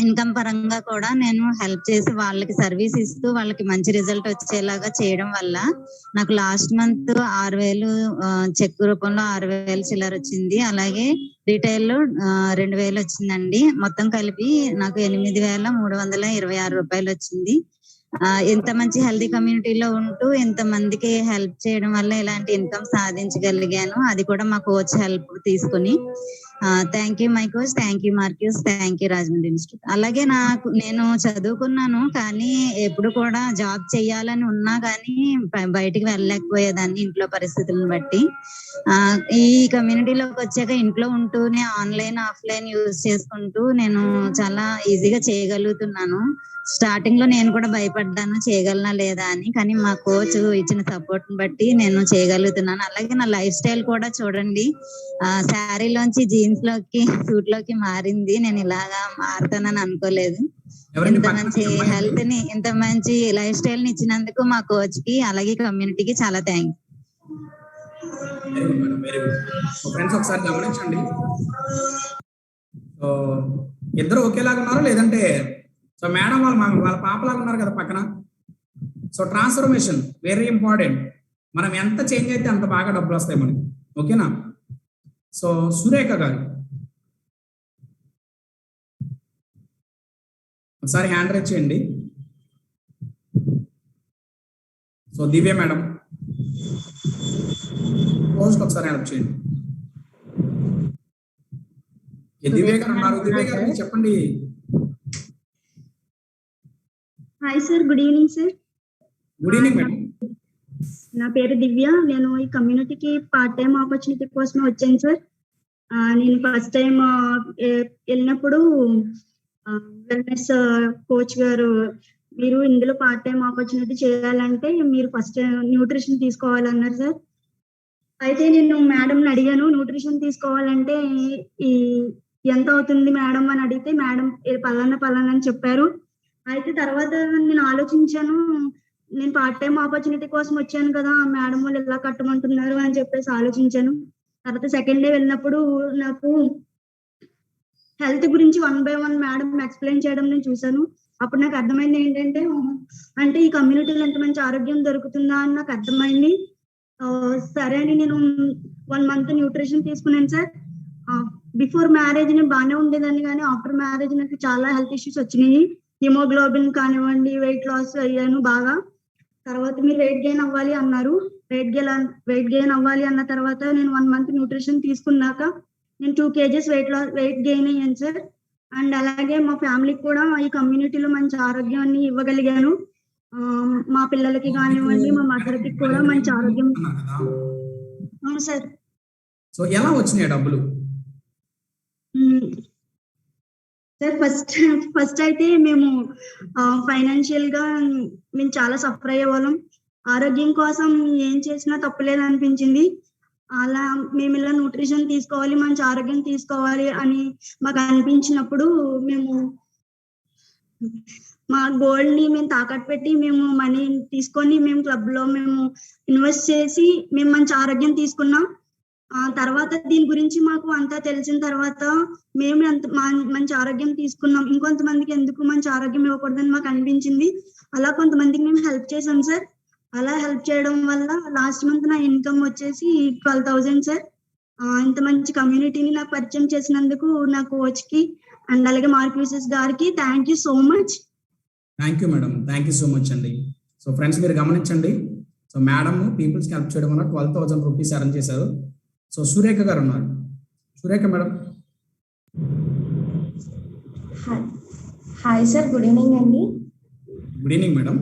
ఇన్కమ్ పరంగా కూడా నేను హెల్ప్ చేసి వాళ్ళకి సర్వీస్ ఇస్తూ వాళ్ళకి మంచి రిజల్ట్ వచ్చేలాగా చేయడం వల్ల నాకు లాస్ట్ మంత్ 6,000 చెక్ రూపంలో 6,000 చిల్లర వచ్చింది. అలాగే రీటైల్ లో 2,000 వచ్చిందండి. మొత్తం కలిపి నాకు 8,326 రూపాయలు వచ్చింది. ఎంత మంచి హెల్తీ కమ్యూనిటీలో ఉంటూ ఎంత మందికి హెల్ప్ చేయడం వల్ల ఇలాంటి ఇన్కమ్ సాధించగలిగాను. అది కూడా మా కోచ్ హెల్ప్ తీసుకుని. Thank you my coach, thank you Mark Hughes, thank you Rajahmundry institute. అలాగే నేను చదువుకున్నాను కానీ ఎప్పుడు కూడా జాబ్ చేయాలని ఉన్నా కానీ బయటికి వెళ్ళలేకపోయేదాన్ని ఇంట్లో పరిస్థితులను బట్టి. ఈ కమ్యూనిటీలోకి వచ్చాక ఇంట్లో ఉంటూనే ఆన్లైన్ ఆఫ్లైన్ యూజ్ చేసుకుంటూ నేను చాలా ఈజీగా చేయగలుగుతున్నాను. స్టార్టింగ్ లో నేను కూడా భయపడ్డాను చేయగలనా లేదా అని, కానీ మా కోచ్ ఇచ్చిన సపోర్ట్ ని బట్టి నేను చేయగలుగుతున్నాను. అలాగే నా లైఫ్ స్టైల్ కూడా చూడండి, శారీలోంచి జీన్స్ లోకి సూట్ లోకి మారింది. నేను ఇలాగా మారుతానని అనుకోలేదు. ఇంత మంచి హెల్త్ ని ఇంత మంచి లైఫ్ స్టైల్ ని ఇచ్చినందుకు మా కోచ్ కి అలాగే కమ్యూనిటీకి చాలా థ్యాంక్స్. Very good. ఫ్రెండ్స్ ఒకసారి గమనించండి, సో ఇద్దరు ఒకేలాగా ఉన్నారా లేదంటే సో మేడం వాళ్ళ పాపలాగా ఉన్నారు కదా పక్కన. So transformation very important. మనం ఎంత చేంజ్ అయితే అంత బాగా డబ్బులు వస్తాయి మనకి. ఓకేనా? సో సురేఖ గారు ఒకసారి హ్యాండ్ రైజ్ చేయండి. సో దివ్య మేడం పోస్ట్ ఒకసారి హెల్ప్ చేయండి. దివ్య గారు ఉన్నారు, దివ్య గారు చెప్పండి. Hi sir, good evening sir. Good evening madam. నా పేరు దివ్య. నేను ఈ కమ్యూనిటీకి పార్ట్ టైం ఆపర్చునిటీ కోసమే వచ్చాను సార్. నేను ఫస్ట్ టైం వెళ్ళినప్పుడు వెల్నెస్ కోచ్ గారు మీరు ఇందులో పార్ట్ టైం ఆపర్చునిటీ చేయాలంటే మీరు ఫస్ట్ న్యూట్రిషన్ తీసుకోవాలన్నారు సార్. అయితే నేను మేడంని అడిగాను న్యూట్రిషన్ తీసుకోవాలంటే ఈ ఎంత అవుతుంది మేడం అని అడిగితే మేడం పలానా అని చెప్పారు. అయితే తర్వాత నేను ఆలోచించాను, నేను పార్ట్ టైం ఆపర్చునిటీ కోసం వచ్చాను కదా, మేడం వాళ్ళు ఎలా కట్టమంటున్నారు అని చెప్పేసి ఆలోచించాను. తర్వాత సెకండ్ డే వెళ్ళినప్పుడు నాకు హెల్త్ గురించి 1 by 1 మేడం ఎక్స్ప్లెయిన్ చేయడం నేను చూసాను. అప్పుడు నాకు అర్థమైంది ఏంటంటే అంటే ఈ కమ్యూనిటీలో ఎంత మంచి ఆరోగ్యం దొరుకుతుందా అని నాకు అర్థమైంది. సరే అని నేను 1 month న్యూట్రిషన్ తీసుకున్నాను సార్. బిఫోర్ మ్యారేజ్ నేను బాగానే ఉండేదాన్ని కానీ ఆఫ్టర్ మ్యారేజ్ నాకు చాలా హెల్త్ ఇష్యూస్ వచ్చినాయి. హిమోగ్లోబిన్ కానివ్వండి, వెయిట్ లాస్ అయ్యాను బాగా. తర్వాత మీరు వెయిట్ గెయిన్ అవ్వాలి అన్నారు. వెయిట్ గెయిన్ అవ్వాలి అన్న తర్వాత నేను 1 month న్యూట్రిషన్ తీసుకున్నాక నేను 2 kgs వెయిట్ గెయిన్ అయ్యాను సార్. అండ్ అలాగే మా ఫ్యామిలీకి కూడా ఈ కమ్యూనిటీలో మంచి ఆరోగ్యాన్ని ఇవ్వగలిగాను. మా పిల్లలకి కానివ్వండి, మా మదర్కి కూడా మంచి ఆరోగ్యం. అవును సార్. సో ఎలా వచ్చినాయి డబ్బులు సార్? ఫస్ట్ అయితే మేము ఫైనాన్షియల్ గా మేము చాలా సఫర్ అయ్యేవాళ్ళం. ఆరోగ్యం కోసం ఏం చేసినా తప్పులేదు అనిపించింది. అలా మేము ఇలా న్యూట్రిషన్ తీసుకోవాలి, మంచి ఆరోగ్యం తీసుకోవాలి అని మాకు అనిపించినప్పుడు మేము మా గోల్డ్ ని మేము తాకట్టు పెట్టి మేము మనీ తీసుకొని మేము క్లబ్ లో మేము ఇన్వెస్ట్ చేసి మేము మంచి ఆరోగ్యం తీసుకున్నాం. తర్వాత దీని గురించి మాకు అంతా తెలిసిన తర్వాత మేము ఎంత మంచి ఆరోగ్యం తీసుకున్నాం. ఇంకొంతమందికి ఎందుకు మంచి ఆరోగ్యం ఇవ్వకూడదని మాకు అనిపించింది. అలా కొంతమందికి మేము హెల్ప్ చేసాం సార్. అలా హెల్ప్ చేయడం వల్ల లాస్ట్ మంత్ నా ఇన్కమ్ వచ్చేసి 12,000 సార్. ఇంత మంచి కమ్యూనిటీని నాకు పరిచయం చేసినందుకు నా కోచ్ కి అండ్ అలాగే మార్క్యూసెస్ గారికి thank you so much. Thank you madam, thank you so much అండి. సో ఫ్రెండ్స్ మీరు గమనించండి, సో మేడం పీపుల్స్ కి హెల్ప్ చేయడం వల్ల 12,000 రూపీస్ అరేంజ్ చేశారు. సో సురేఖ గారు ఉన్నారు. Surekha madam. Hi sir, good evening అండి. Good evening madam.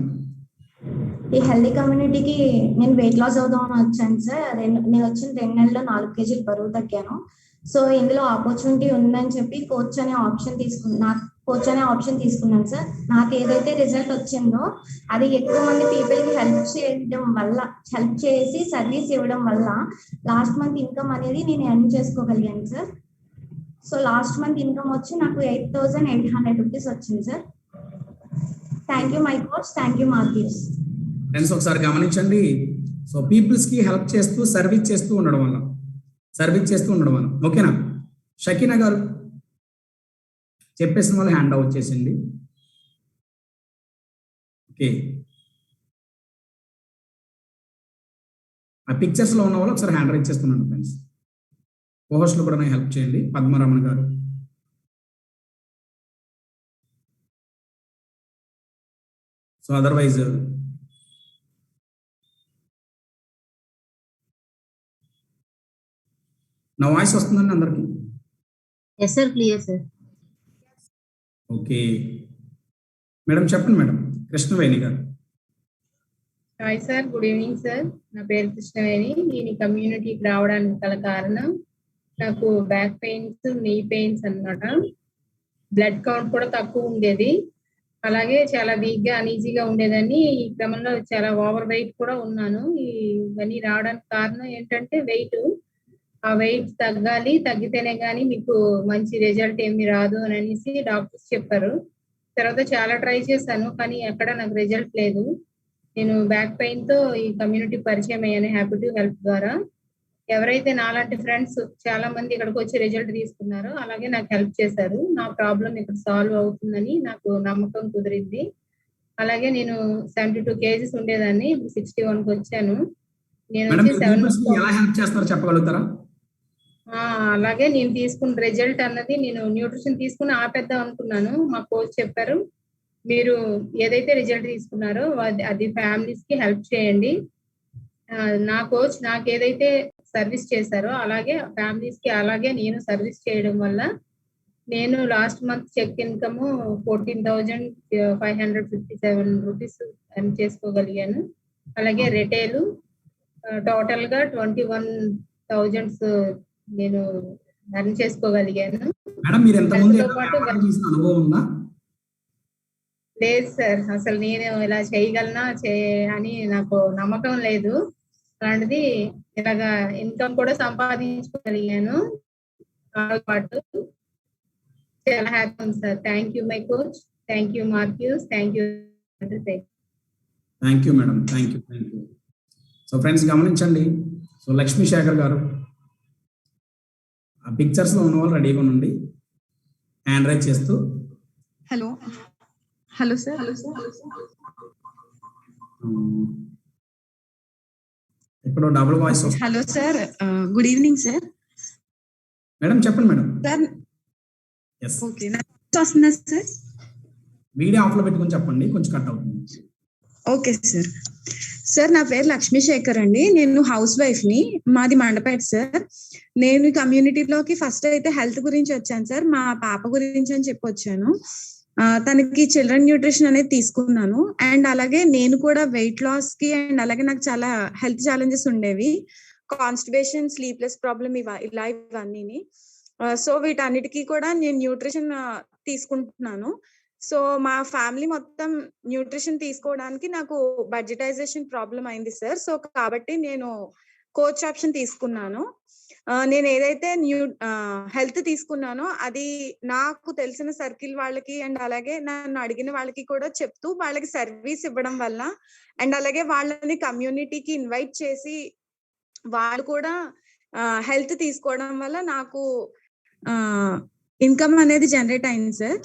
ఈ హెల్దీ కమ్యూనిటీకి నేను వెయిట్ లాస్ అవుదామని వచ్చాను సార్. నేను వచ్చిన 2 నెలల్లో 4 kg బరువు తగ్గాను. సో ఇందులో ఆపర్చునిటీ ఉందని చెప్పి కోచ్ అనే ఆప్షన్ తీసుకున్నాను సార్. నాకు ఏదైతే రిజల్ట్ వచ్చిందో అది ఎక్కువ మంది పీపుల్ కి హెల్ప్ చేసి సర్వీస్ ఇవ్వడం వల్ల లాస్ట్ మంత్ ఇన్కమ్ అనేది నేను ఎర్న్ చేసుకోగలిగాను సార్. సో లాస్ట్ మంత్ ఇన్కమ్ వచ్చి నాకు 8,800 రూపీస్ వచ్చింది sir. Thank you my coach, thank you Mark Hughes. Friends ఒకసారి గమనించండి. సో పీపుల్స్ కి హెల్ప్ చేస్తూ సర్వీస్ చేస్తూ ఉండడం వల్ల ఓకేనా. షకీనా గారు చెప్పేసిన వాళ్ళు హ్యాండ్ అవుట్ చేసింది. ఓకే, ఆ పిక్చర్స్ లో ఉన్న వాళ్ళు ఒకసారి హ్యాండ్ రైజ్ చేస్తున్నాను ఫ్రెండ్స్. కోహోస్ట్లు కూడా నాకు హెల్ప్ చేయండి. పద్మరమణ గారు, సో అదర్వైజ్ నా వాయిస్ వస్తుందండి అందరికి? Yes sir, clear sir. Okay madam, చెప్పండి మేడం. కృష్ణవేణి గారు. Hi sir, good evening sir. నా పేరు కృష్ణవేణి. నేను కమ్యూనిటీకి రావడానికి గల కారణం నాకు బ్యాక్ పెయిన్స్, నీ పెయిన్స్ అన్నమాట. బ్లడ్ కౌంట్ కూడా తక్కువ ఉండేది, అలాగే చాలా వీక్ గా అనీజీగా ఉండేదని. ఈ క్రమంలో చాలా ఓవర్ వెయిట్ కూడా ఉన్నాను. ఇవన్నీ రావడానికి కారణం ఏంటంటే వెయిట్. ఆ వెయిట్ తగ్గాలి, తగ్గితేనే కానీ మీకు మంచి రిజల్ట్ ఏమి రాదు అని అనేసి డాక్టర్స్ చెప్పారు. తర్వాత చాలా ట్రై చేశాను, కానీ ఎక్కడ నాకు రిజల్ట్ లేదు. నేను బ్యాక్ పెయిన్ తో ఈ కమ్యూనిటీ పరిచయం అయ్యాను హ్యాపీ టు హెల్ప్ ద్వారా. ఎవరైతే నాలాంటి ఫ్రెండ్స్ చాలా మంది ఇక్కడికి వచ్చి రిజల్ట్ తీసుకున్నారో అలాగే నాకు హెల్ప్ చేశారు. నా ప్రాబ్లం ఇక్కడ సాల్వ్ అవుతుందని నాకు నమ్మకం కుదిరింది. అలాగే నేను 72 kgs ఉండేదాన్ని, ఇప్పుడు 61కి వచ్చాను. నేను వచ్చి 7 months ఎలా హెల్ప్ చేస్తారో చెప్పగలుగుతారా? అలాగే నేను తీసుకున్న రిజల్ట్ అన్నది, నేను న్యూట్రిషన్ తీసుకుని ఆపేద్దాం అనుకున్నాను. మా కోచ్ చెప్పారు, మీరు ఏదైతే రిజల్ట్ తీసుకున్నారో అది ఫ్యామిలీస్ కి హెల్ప్ చేయండి. నా కోచ్ నాకు ఏదైతే సర్వీస్ చేశారో అలాగే ఫ్యామిలీస్ కి అలాగే నేను సర్వీస్ చేయడం వల్ల నేను last month check income 14,557 rupees earn చేసుకోగలిగాను. అలాగే రిటైల్ టోటల్ గా 21,000 నేను ఎర్న్ చేసుకోగలిగాను. లేదు సార్, అసలు నేను ఇలా చేయగలనా అని నాకు నమ్మకం లేదు. అలాంటిది ఇలాగా ఇన్కమ్ కూడా సంపాదించుకోగలిగాను. పాటు చాలా హ్యాపీ ఉంది sir. Thank you my coach, thank you Mark Hughes, thank you. Thank you madam, thank you. So friends గమనించండి. సో లక్ష్మీ శేఖర్ గారు, ఆ పిక్చర్స్ లో ఉన్న వాళ్ళు రెడీగా ఉండండి హ్యాండ్ రైజ్ చేస్తూ. Hello sir. ఇప్పుడు double voice. Hello sir, good evening sir. Madam చెప్పండి మేడం. సార్ ఓకే, వస్తుందా సార్? వీడియో ఆఫ్ లో పెట్టుకొని చెప్పండి, కొంచెం కట్ అవుతుంది. Okay sir. సార్ నా పేరు లక్ష్మీ శేఖర్ అండి. నేను హౌస్ వైఫ్ ని. మాది మండపేట సార్. నేను కమ్యూనిటీలోకి ఫస్ట్ అయితే హెల్త్ గురించి వచ్చాను సార్. మా పాప గురించి అని చెప్పి వచ్చాను. తనకి చిల్డ్రన్ న్యూట్రిషన్ అనేది తీసుకున్నాను. అండ్ అలాగే నేను కూడా వెయిట్ లాస్ కి, అండ్ అలాగే నాకు చాలా హెల్త్ ఛాలెంజెస్ ఉండేవి, కాన్స్టిపేషన్, స్లీప్లెస్ ప్రాబ్లమ్, ఇవన్నీ. సో వీటన్నిటికీ కూడా నేను న్యూట్రిషన్ తీసుకుంటున్నాను. సో మా ఫ్యామిలీ మొత్తం న్యూట్రిషన్ తీసుకోవడానికి నాకు బడ్జెటైజేషన్ ప్రాబ్లం అయింది సార్. సో కాబట్టి నేను కోచ్ ఆప్షన్ తీసుకున్నాను. నేను ఏదైతే హెల్త్ తీసుకున్నానో అది నాకు తెలిసిన సర్కిల్ వాళ్ళకి అండ్ అలాగే నన్ను అడిగిన వాళ్ళకి కూడా చెప్తూ వాళ్ళకి సర్వీస్ ఇవ్వడం వల్ల, అండ్ అలాగే వాళ్ళని కమ్యూనిటీకి ఇన్వైట్ చేసి వాళ్ళు కూడా హెల్త్ తీసుకోవడం వల్ల నాకు ఇన్కమ్ అనేది జనరేట్ అయింది సార్.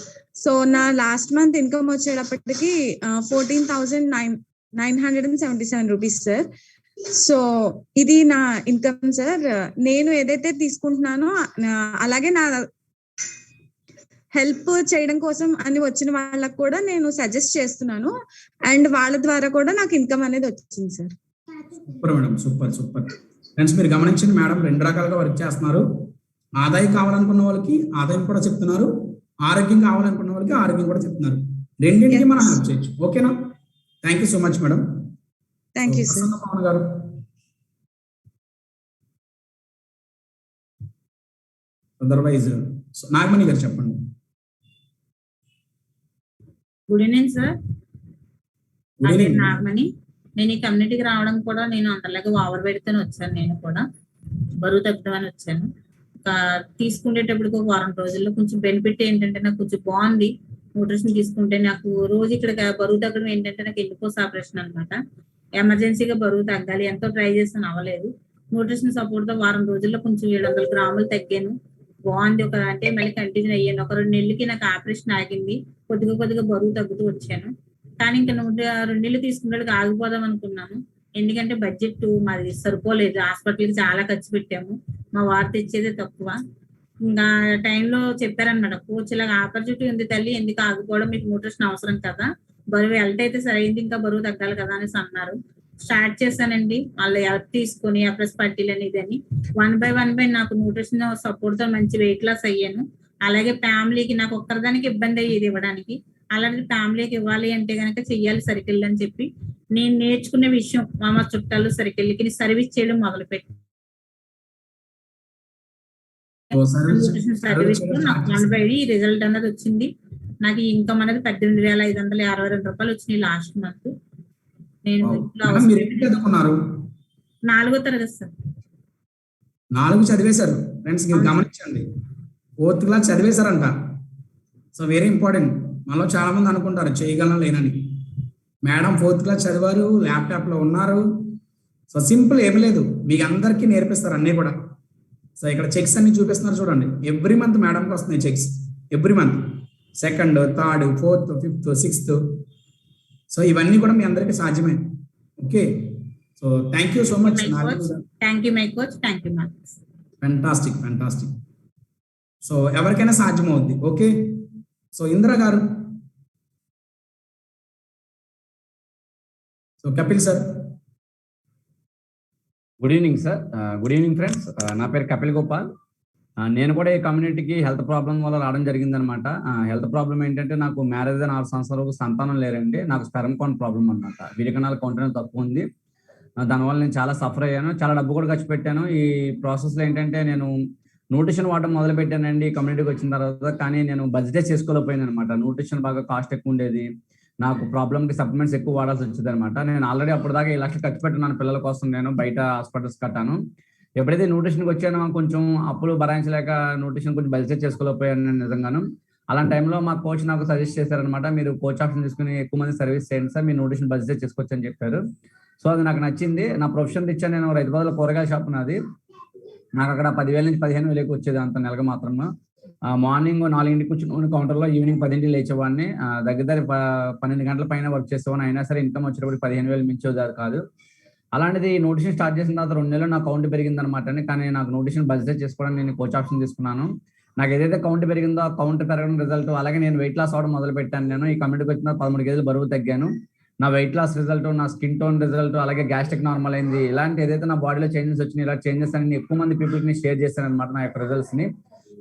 సో నా లాస్ట్ మంత్ ఇన్కమ్ వచ్చేటప్పటికి 14,977 రూపీస్ సార్. సో ఇది నా ఇన్కమ్ సార్. నేను ఏదైతే తీసుకుంటున్నానో అలాగే నా హెల్ప్ చేయడం కోసం అని వచ్చిన వాళ్ళకు కూడా నేను సజెస్ట్ చేస్తున్నాను, అండ్ వాళ్ళ ద్వారా కూడా నాకు ఇన్కమ్ అనేది వచ్చింది sir. Super madam, super. Friends మీరు గమనించండి, మేడం 2 రకాలుగా వర్క్ చేస్తున్నారు. ఆదాయం కావాలనుకున్న వాళ్ళకి ఆదాయం కూడా చెప్తున్నారు, ఆరోగ్యం కావాలనుకున్న వాళ్ళకి ఆరోగ్యం కూడా చెప్తున్నారు. రెండింటికి మనం హెల్ప్ చేయొచ్చు. ఓకేనా? Thank you so much madam. Thank you sir. Pavan గారు. అదర్వైజ్ నాగమణి గారు చెప్పండి. Good evening sir. నా పేరు నాగమణి. నేను ఈ కమ్యూనిటీకి రావడం కూడా నేను అందరిలాగా ఓవర్ వెయిట్తోనే వచ్చాను. నేను కూడా బరువు తగ్గుతామని వచ్చాను. తీసుకునేటప్పటికి ఒక వారం రోజుల్లో కొంచెం బెనిఫిట్ ఏంటంటే నాకు కొంచెం బాగుంది. న్యూట్రిషన్ తీసుకుంటే నాకు రోజు ఇక్కడ బరువు తగ్గడం ఏంటంటే నాకు ఎన్నిపోస్ ఆపరేషన్ అనమాట. ఎమర్జెన్సీగా బరువు తగ్గాలి, ఎంతో ట్రై చేస్తాను, అవ్వలేదు. న్యూట్రిషన్ సపోర్ట్ తో వారం రోజుల్లో కొంచెం 700 గ్రాములు తగ్గాను. బాగుంది. అంటే మళ్ళీ కంటిన్యూ అయ్యాను. ఒక 2 నెలలకి నాకు ఆపరేషన్ ఆగింది. కొద్దిగా బరువు తగ్గుతూ వచ్చాను. కానీ ఇంకా 2 నెలలు తీసుకున్నట్టుగా ఆగిపోదాం అనుకున్నాను. ఎందుకంటే బడ్జెట్ మాది సరిపోలేదు. హాస్పిటల్కి చాలా ఖర్చు పెట్టాము. మా వారు తెచ్చేదే తక్కువ. ఇంకా టైంలో చెప్పారనమాట, కోచ్ ఇలాగ ఆపర్చునిటీ ఉంది తల్లి, ఎందుకు ఆగిపోవడం, మీకు న్యూట్రిషన్ అవసరం కదా, బరువు హెల్త్ అయితే సరైంది, ఇంకా బరువు తగ్గాలి కదా అనేసి అన్నారు. స్టార్ట్ చేశానండి. వాళ్ళు హెల్ప్ తీసుకొని ప్లస్ పట్టీలు అనేది 1 by 1 నాకు న్యూట్రిషన్ సపోర్ట్ తో మంచి వెయిట్ లాస్ అయ్యాను. అలాగే ఫ్యామిలీకి, నాకు ఒక్కరిదానికి ఇబ్బంది అయ్యేది ఇవ్వడానికి, అలాంటి ఫ్యామిలీకి ఇవ్వాలి అంటే కనుక చెయ్యాలి సర్కిల్ అని చెప్పి నేను నేర్చుకునే విషయం మా చుట్టాలు సర్కిల్కి సర్వీస్ చేయడం మొదలుపెట్టి సర్వీస్ తో నాకు 1 రిజల్ట్ అనేది వచ్చింది. నాకు ఇన్కమ్ అనేది 18,562 రూపాయలు వచ్చినాయి లాస్ట్ మంత్. నేను 4వ తరగతి సార్. 4 చదివేశారు ఫ్రెండ్స్, మీరు గమనించండి. 4th క్లాస్ చదివేశారంట. So very important. మనలో చాలా మంది అనుకుంటారు చేయగలం లేనని. మేడం 4th క్లాస్ చదివారు, ల్యాప్టాప్ లో ఉన్నారు. సో సింపుల్, ఏమి లేదు, మీకు అందరికీ నేర్పిస్తారు అన్నీ కూడా. సో ఇక్కడ చెక్స్ అన్ని చూపిస్తున్నారు చూడండి. ఎవ్రీ మంత్ మేడంకి వస్తున్నాయి checks, every month 2nd, 3rd, 4th, 5th, 6th. So ఇవన్నీ కూడా మీ అందరికీ సాధ్యమే. Okay, so thank you so much. Thank you my coach, thank you ma'am. Fantastic. So ఎవరికైనా సాధ్యం అవుద్ది. ఓకే, సో ఇందిరా గారు. So Kapil sir. Good evening sir. Good evening friends. నా పేరు కపిల్ గోపాల్. నేను కూడా ఈ కమ్యూనిటీకి హెల్త్ ప్రాబ్లం వల్ల రావడం జరిగిందనమాట. హెల్త్ ప్రాబ్లం ఏంటంటే నాకు మ్యారేజ్ అయిన 6 సంవత్సరాలకు సంతానం లేరండి. నాకు స్పెర్మ్ కౌంట్ ప్రాబ్లం అనమాట. వీరికణాల కౌంట్ అనేది తక్కువ ఉంది. దానివల్ల నేను చాలా సఫర్ అయ్యాను, చాలా డబ్బు కూడా ఖర్చు పెట్టాను. ఈ ప్రాసెస్లో ఏంటంటే నేను న్యూట్రిషన్ వాడడం మొదలు పెట్టానండి కమ్యూనిటీకి వచ్చిన తర్వాత. కానీ నేను బడ్జెటే చేసుకోలేకపోయాను అనమాట. న్యూట్రిషన్ బాగా కాస్ట్ ఎక్కువ ఉండేది. నాకు ప్రాబ్లంకి సప్లిమెంట్స్ ఎక్కువ వాడాల్సి వచ్చింది అనమాట. నేను ఆల్రెడీ అప్పటిదాకా 1 లక్ష ఖర్చు పెట్టున్నాను పిల్లల కోసం. నేను బయట హాస్పిటల్స్ కట్టాను. ఎప్పుడైతే న్యూట్రిషన్కి వచ్చానో కొంచెం అప్పులు భరాయించలేక న్యూట్రిషన్ కొంచెం బడ్జెట్ చేసుకోలేకపోయాను నేను నిజంగాను. అలాంటి టైంలో మా కోచ్ నాకు సజెస్ట్ చేశారనమాట, మీరు కోచ్ ఆప్షన్ తీసుకుని ఎక్కువ మంది సర్వీస్ చేయండి సార్, మీ న్యూట్రిషన్ బడ్జెట్ చేసుకోవచ్చు అని చెప్పారు. సో అది నాకు నచ్చింది. నా ప్రొఫెషన్ ఇచ్చాను. నేను రైతుబాదులో కూరగాయల షాప్ నాది. నాకు అక్కడ 10,000 నుంచి 15,000 వచ్చేది అంత నెలకు మాత్రమే. మార్నింగ్ 4 కూర్చుని కౌంటర్లో, ఈవినింగ్ 10 లేచేవాడిని. దగ్గర 12 గంటల పైన వర్క్ చేసేవాడిని. అయినా సరే ఇన్కమ్ వచ్చేటప్పుడు 15,000 మించేది కాదు. అలాంటిది న్యూట్రిషన్ స్టార్ట్ చేసిన తర్వాత 2 నెలలు నా కౌంట్ పెరిగింది అనమాట. కానీ నాకు న్యూట్రిషన్ బడ్జెట్ చేసుకోవడానికి నేను కోచ్ ఆప్షన్ తీసుకున్నాను. నాకు ఏదైతే కౌంట్ పెరిగిందో ఆ కౌంట్ పెరగడం రిజల్ట్, అలాగే నేను వెయిట్ లాస్ అవడం మొదలు పెట్టాను. నేను ఈ కమ్యూనిటీకి వచ్చిన 13 కేజీలు బరువు తగ్గాను. నా వెయిట్ లాస్ రిజల్ట్, నా స్కిన్ టోన్ రిజల్ట్, అలాగే గ్యాస్ట్రిక్ నార్మల్ అయింది. ఇలాంటి ఏదైతే నా బాడీలో చేంజెస్ వచ్చినాయి, ఇలా చేంజెస్ అని ఎక్కువ మంది పీపుల్కి షేర్ చేశాను అనమాట నా యొక్క రిజల్ట్స్ ని.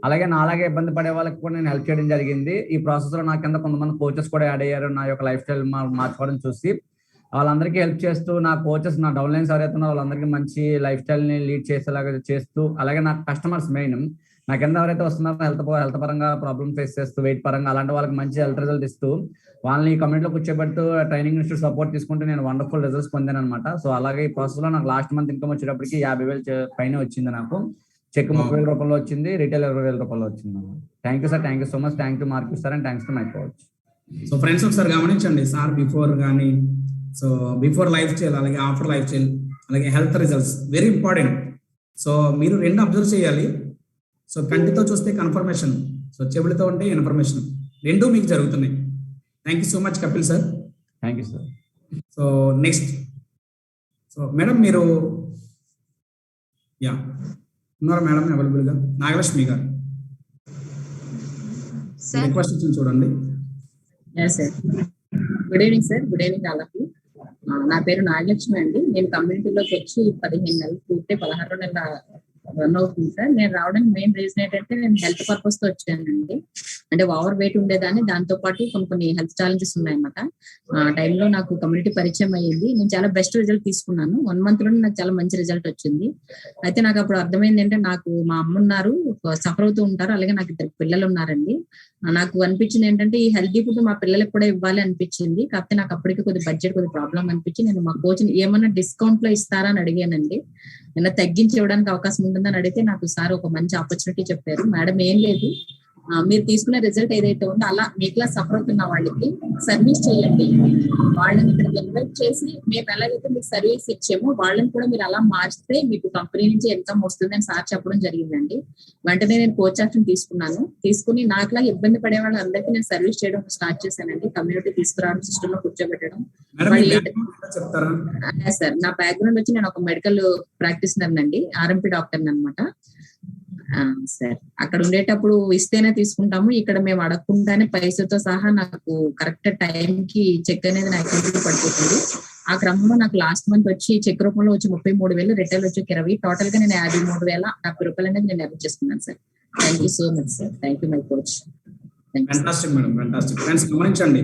అలాగే నా అలాగే ఇబ్బంది పడే వాళ్ళకి కూడా నేను హెల్ప్ చేయడం జరిగింది. ఈ ప్రాసెస్ లో నా కింద కొంతమంది కోచెస్ కూడా యాడ్ అయ్యారు. నా యొక్క లైఫ్ స్టైల్ మార్చుకోవడం చూసి వాళ్ళందరికీ హెల్ప్ చేస్తూ, నా కోచెస్, నా డౌన్ లైన్స్ ఎవరైతే ఉన్నారో వాళ్ళందరికీ మంచి లైఫ్ స్టైల్ ని లీడ్ చేసేలాగా చేస్తూ, అలాగే నా కస్టమర్స్ మెయిన్ నా కింద ఎవరైతే వస్తున్నారో హెల్త్ పరంగా ప్రాబ్లమ్ ఫేస్ చేస్తూ, వెయిట్ పరంగా, అలాంటి వాళ్ళకి మంచి హెల్త్ రిజల్ట్ ఇస్తూ, వాళ్ళని కమ్యూనిటీలో కూర్చోబెడుతూ ట్రైనింగ్ ఇన్స్టిట్యూట్ సపోర్ట్ తీసుకుంటూ నేను వండర్ఫుల్ రిజల్ట్స్ పొందాను అనమాట. సో అలాగే ఈ ప్రాసెస్ లో నాకు లాస్ట్ మంత్ ఇన్కమ్ వచ్చేటప్పటికి 50,000 పైన వచ్చింది. నాకు చెక్ 30,000 రూపాయలు వచ్చింది, రిటైల్ 20,000 రూపాయలు వచ్చింది. Thank you sir, thank you so much, thank you marquee sir, and thanks to my coach. So friends ఒకసారి గమనించండి సార్, బిఫోర్ కానీ, సో బిఫోర్ లైఫ్ స్టైల్, అలాగే ఆఫ్టర్ లైఫ్ స్టైల్, అలాగే health results very important. So మీరు 2 observe చేయాలి. So కంటితో చూస్తే confirmation, so చెవులతో ఉంటే ఇన్ఫర్మేషన్, 2 మీకు జరుగుతున్నాయి. Thank you so much Kapil sir. Thank you sir. So next, so madam మీరు ఉన్నారా మేడం అవైలబుల్గా? నాగలక్ష్మి గారు రిక్వెస్ట్ ఇచ్చింది చూడండి. Good evening sir. Good evening వాళ్ళకి. నా పేరు నాగలక్ష్మి అండి. నేను కమ్యూనిటీలోకి వచ్చి 15 నెలలు పూర్తి 16 నెలల రన్ అవుతుంది సార్. నేను రావడానికి మెయిన్ రీజన్ ఏంటంటే నేను హెల్త్ పర్పస్ తో వచ్చానండి. అంటే ఓవర్ వెయిట్ ఉండేదాన్ని, దాంతో పాటు కొన్ని హెల్త్ ఛాలెంజెస్ ఉన్నాయన్నమాట. ఆ టైంలో నాకు కమ్యూనిటీ పరిచయం అయ్యింది. నేను చాలా బెస్ట్ రిజల్ట్ తీసుకున్నాను. 1 month లోనే నాకు చాలా మంచి రిజల్ట్ వచ్చింది. అయితే నాకు అప్పుడు అర్థమైంది అంటే నాకు మా అమ్మ ఉన్నారు, సఫర్ అవుతూ ఉంటారు, అలాగే నాకు 2 పిల్లలు ఉన్నారండి. నాకు అనిపించింది ఏంటంటే ఈ హెల్తీ ఫుడ్ మా పిల్లలకు కూడా ఇవ్వాలి అనిపించింది. కాకపోతే నాకు అప్పటికి బడ్జెట్ ప్రాబ్లం అనిపించి నేను మా కోచ్ని ఏమన్నా డిస్కౌంట్ లో ఇస్తారా అని అడిగానండి. ఏమన్నా తగ్గించి ఇవ్వడానికి అవకాశం ఉంటుందని అడిగితే నాకు సార్ ఒక మంచి ఆపర్చునిటీ చెప్పారు. మేడం ఏం లేదు, మీరు తీసుకునే రిజల్ట్ ఏదైతే ఉందో అలా మీ క్లాస్ సఫర్ అవుతున్న వాళ్ళకి సర్వీస్ చేయండి. వాళ్ళని ఇక్కడికి ఇన్వైట్ చేసి మేము ఎలాగైతే మీకు సర్వీస్ ఇచ్చామో వాళ్ళని కూడా మీరు అలా మార్చితే మీకు కంపెనీ నుంచి ఇన్కమ్ వస్తుందని సార్ చెప్పడం జరిగిందండి. వెంటనే నేను కోచ్ ఆప్షన్ తీసుకుని నాకులా ఇబ్బంది పడే వాళ్ళందరికీ నేను సర్వీస్ చేయడం స్టార్ట్ చేశానండి. కమ్యూనిటీ తీసుకురావడం, సిస్టమ్ లో కూర్చోబెట్టడం. సార్ నా బ్యాక్గ్రౌండ్ వచ్చి నేను ఒక మెడికల్ ప్రాక్టీషనర్ అండి, ఆర్ఎంపీ డాక్టర్ అనమాట. సార్ అక్కడ ఉండేటప్పుడు ఇస్తేనే తీసుకుంటాము, ఇక్కడ మేము అడగకుండానే పైసతో సహా నాకు కరెక్ట్ టైం కి చెక్ అనేది నా అకౌంట్ లో పడిపోతుంది. ఆ క్రమంలో నాకు లాస్ట్ మంత్ వచ్చి చెక్ రూపంలో వచ్చి 33,000, రిటైల్ వచ్చి 20, టోటల్ గా నేను 53,070 రూపాయలు అనేది నేను ఎర్న్ చేసుకున్నాను sir. Thank you so much sir. Thank you my coach. Fantastic madam, fantastic. Friends గమనించండి,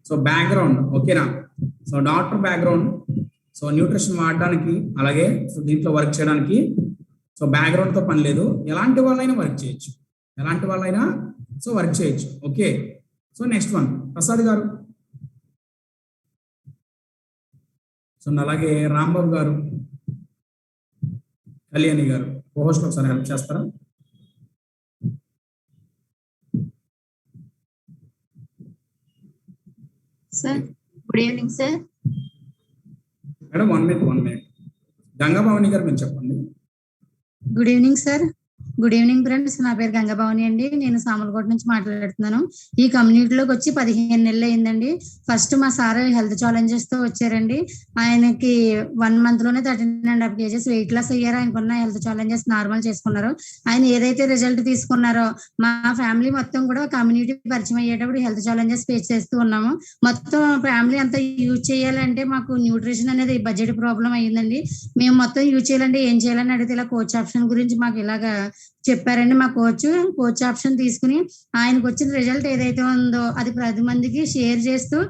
సో బ్యాక్గ్రౌండ్ ఓకేనా, so doctor background, so nutrition వాడడానికి అలాగే సో దీంట్లో వర్క్ చేయడానికి సో బ్యాక్గ్రౌండ్ తో పని లేదు, ఎలాంటి వాళ్ళైనా వర్క్ చేయొచ్చు, ఎలాంటి వాళ్ళైనా సో వర్క్ చేయొచ్చు. Okay, so next one Prasad గారు, సో అలాగే రాంబాబు గారు, కళ్యాణి గారు, కోహోస్ట్ ఒకసారి హెల్ప్ చేస్తారా? Sir good evening sir. Madam 1 minute. Ganga Bhavani గారు మీరు చెప్పండి. Good evening sir. Good evening friends, నా పేరు గంగభవాని అండి. నేను సామలకోట నుంచి మాట్లాడుతున్నాను. ఈ కమ్యూనిటీలోకి వచ్చి 15 నెలలు అయిందండి. ఫస్ట్ మా సార్ హెల్త్ ఛాలెంజెస్ తో వచ్చారండి. ఆయనకి 1 month లోనే 13.5 kgs వెయిట్ లాస్ అయ్యారు. ఆయనకున్న హెల్త్ ఛాలెంజెస్ నార్మల్ చేసుకున్నారు. ఆయన ఏదైతే రిజల్ట్ తీసుకున్నారో మా ఫ్యామిలీ మొత్తం కూడా కమ్యూనిటీ పరిచయం అయ్యేటప్పుడు హెల్త్ ఛాలెంజెస్ ఫేస్ చేస్తూ ఉన్నాము. మొత్తం ఫ్యామిలీ అంతా యూజ్ చేయాలంటే మాకు న్యూట్రిషన్ అనేది బడ్జెట్ ప్రాబ్లం అయ్యిందండి. మేము మొత్తం యూజ్ చేయాలంటే ఏం చేయాలని అడిగితే ఇలా కోచ్ ఆప్షన్ గురించి మాకు ఇలాగా చెప్పారండి. మా కోచ్ ఆప్షన్ తీసుకుని ఆయనకు వచ్చిన రిజల్ట్ ఏదైతే ఉందో అది 10 మందికి షేర్ చేస్తూ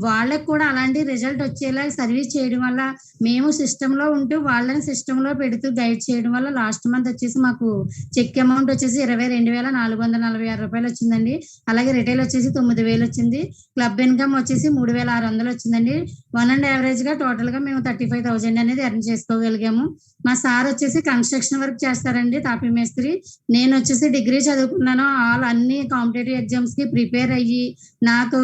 వాళ్ళకి కూడా అలాంటి రిజల్ట్ వచ్చేలా సర్వీస్ చేయడం వల్ల మేము సిస్టమ్ లో ఉంటూ వాళ్ళని సిస్టమ్ లో పెడుతూ గైడ్ చేయడం వల్ల లాస్ట్ మంత్ వచ్చేసి మాకు చెక్ అమౌంట్ వచ్చేసి 22,446 రూపాయలు వచ్చిందండి. అలాగే రిటైల్ వచ్చేసి 9,000 వచ్చింది. క్లబ్ ఇన్కమ్ వచ్చేసి 3,600 వచ్చిందండి. 1 and average గా టోటల్ గా మేము 35,000 అనేది ఎర్న్ చేసుకోగలిగాము. మా సార్ వచ్చేసి కన్స్ట్రక్షన్ వర్క్ చేస్తారండి, తాపీ మేస్త్రి. నేను వచ్చేసి డిగ్రీ చదువుకున్నాను. అన్ని కాంపిటేటివ్ ఎగ్జామ్స్ కి ప్రిపేర్ అయ్యి నాకు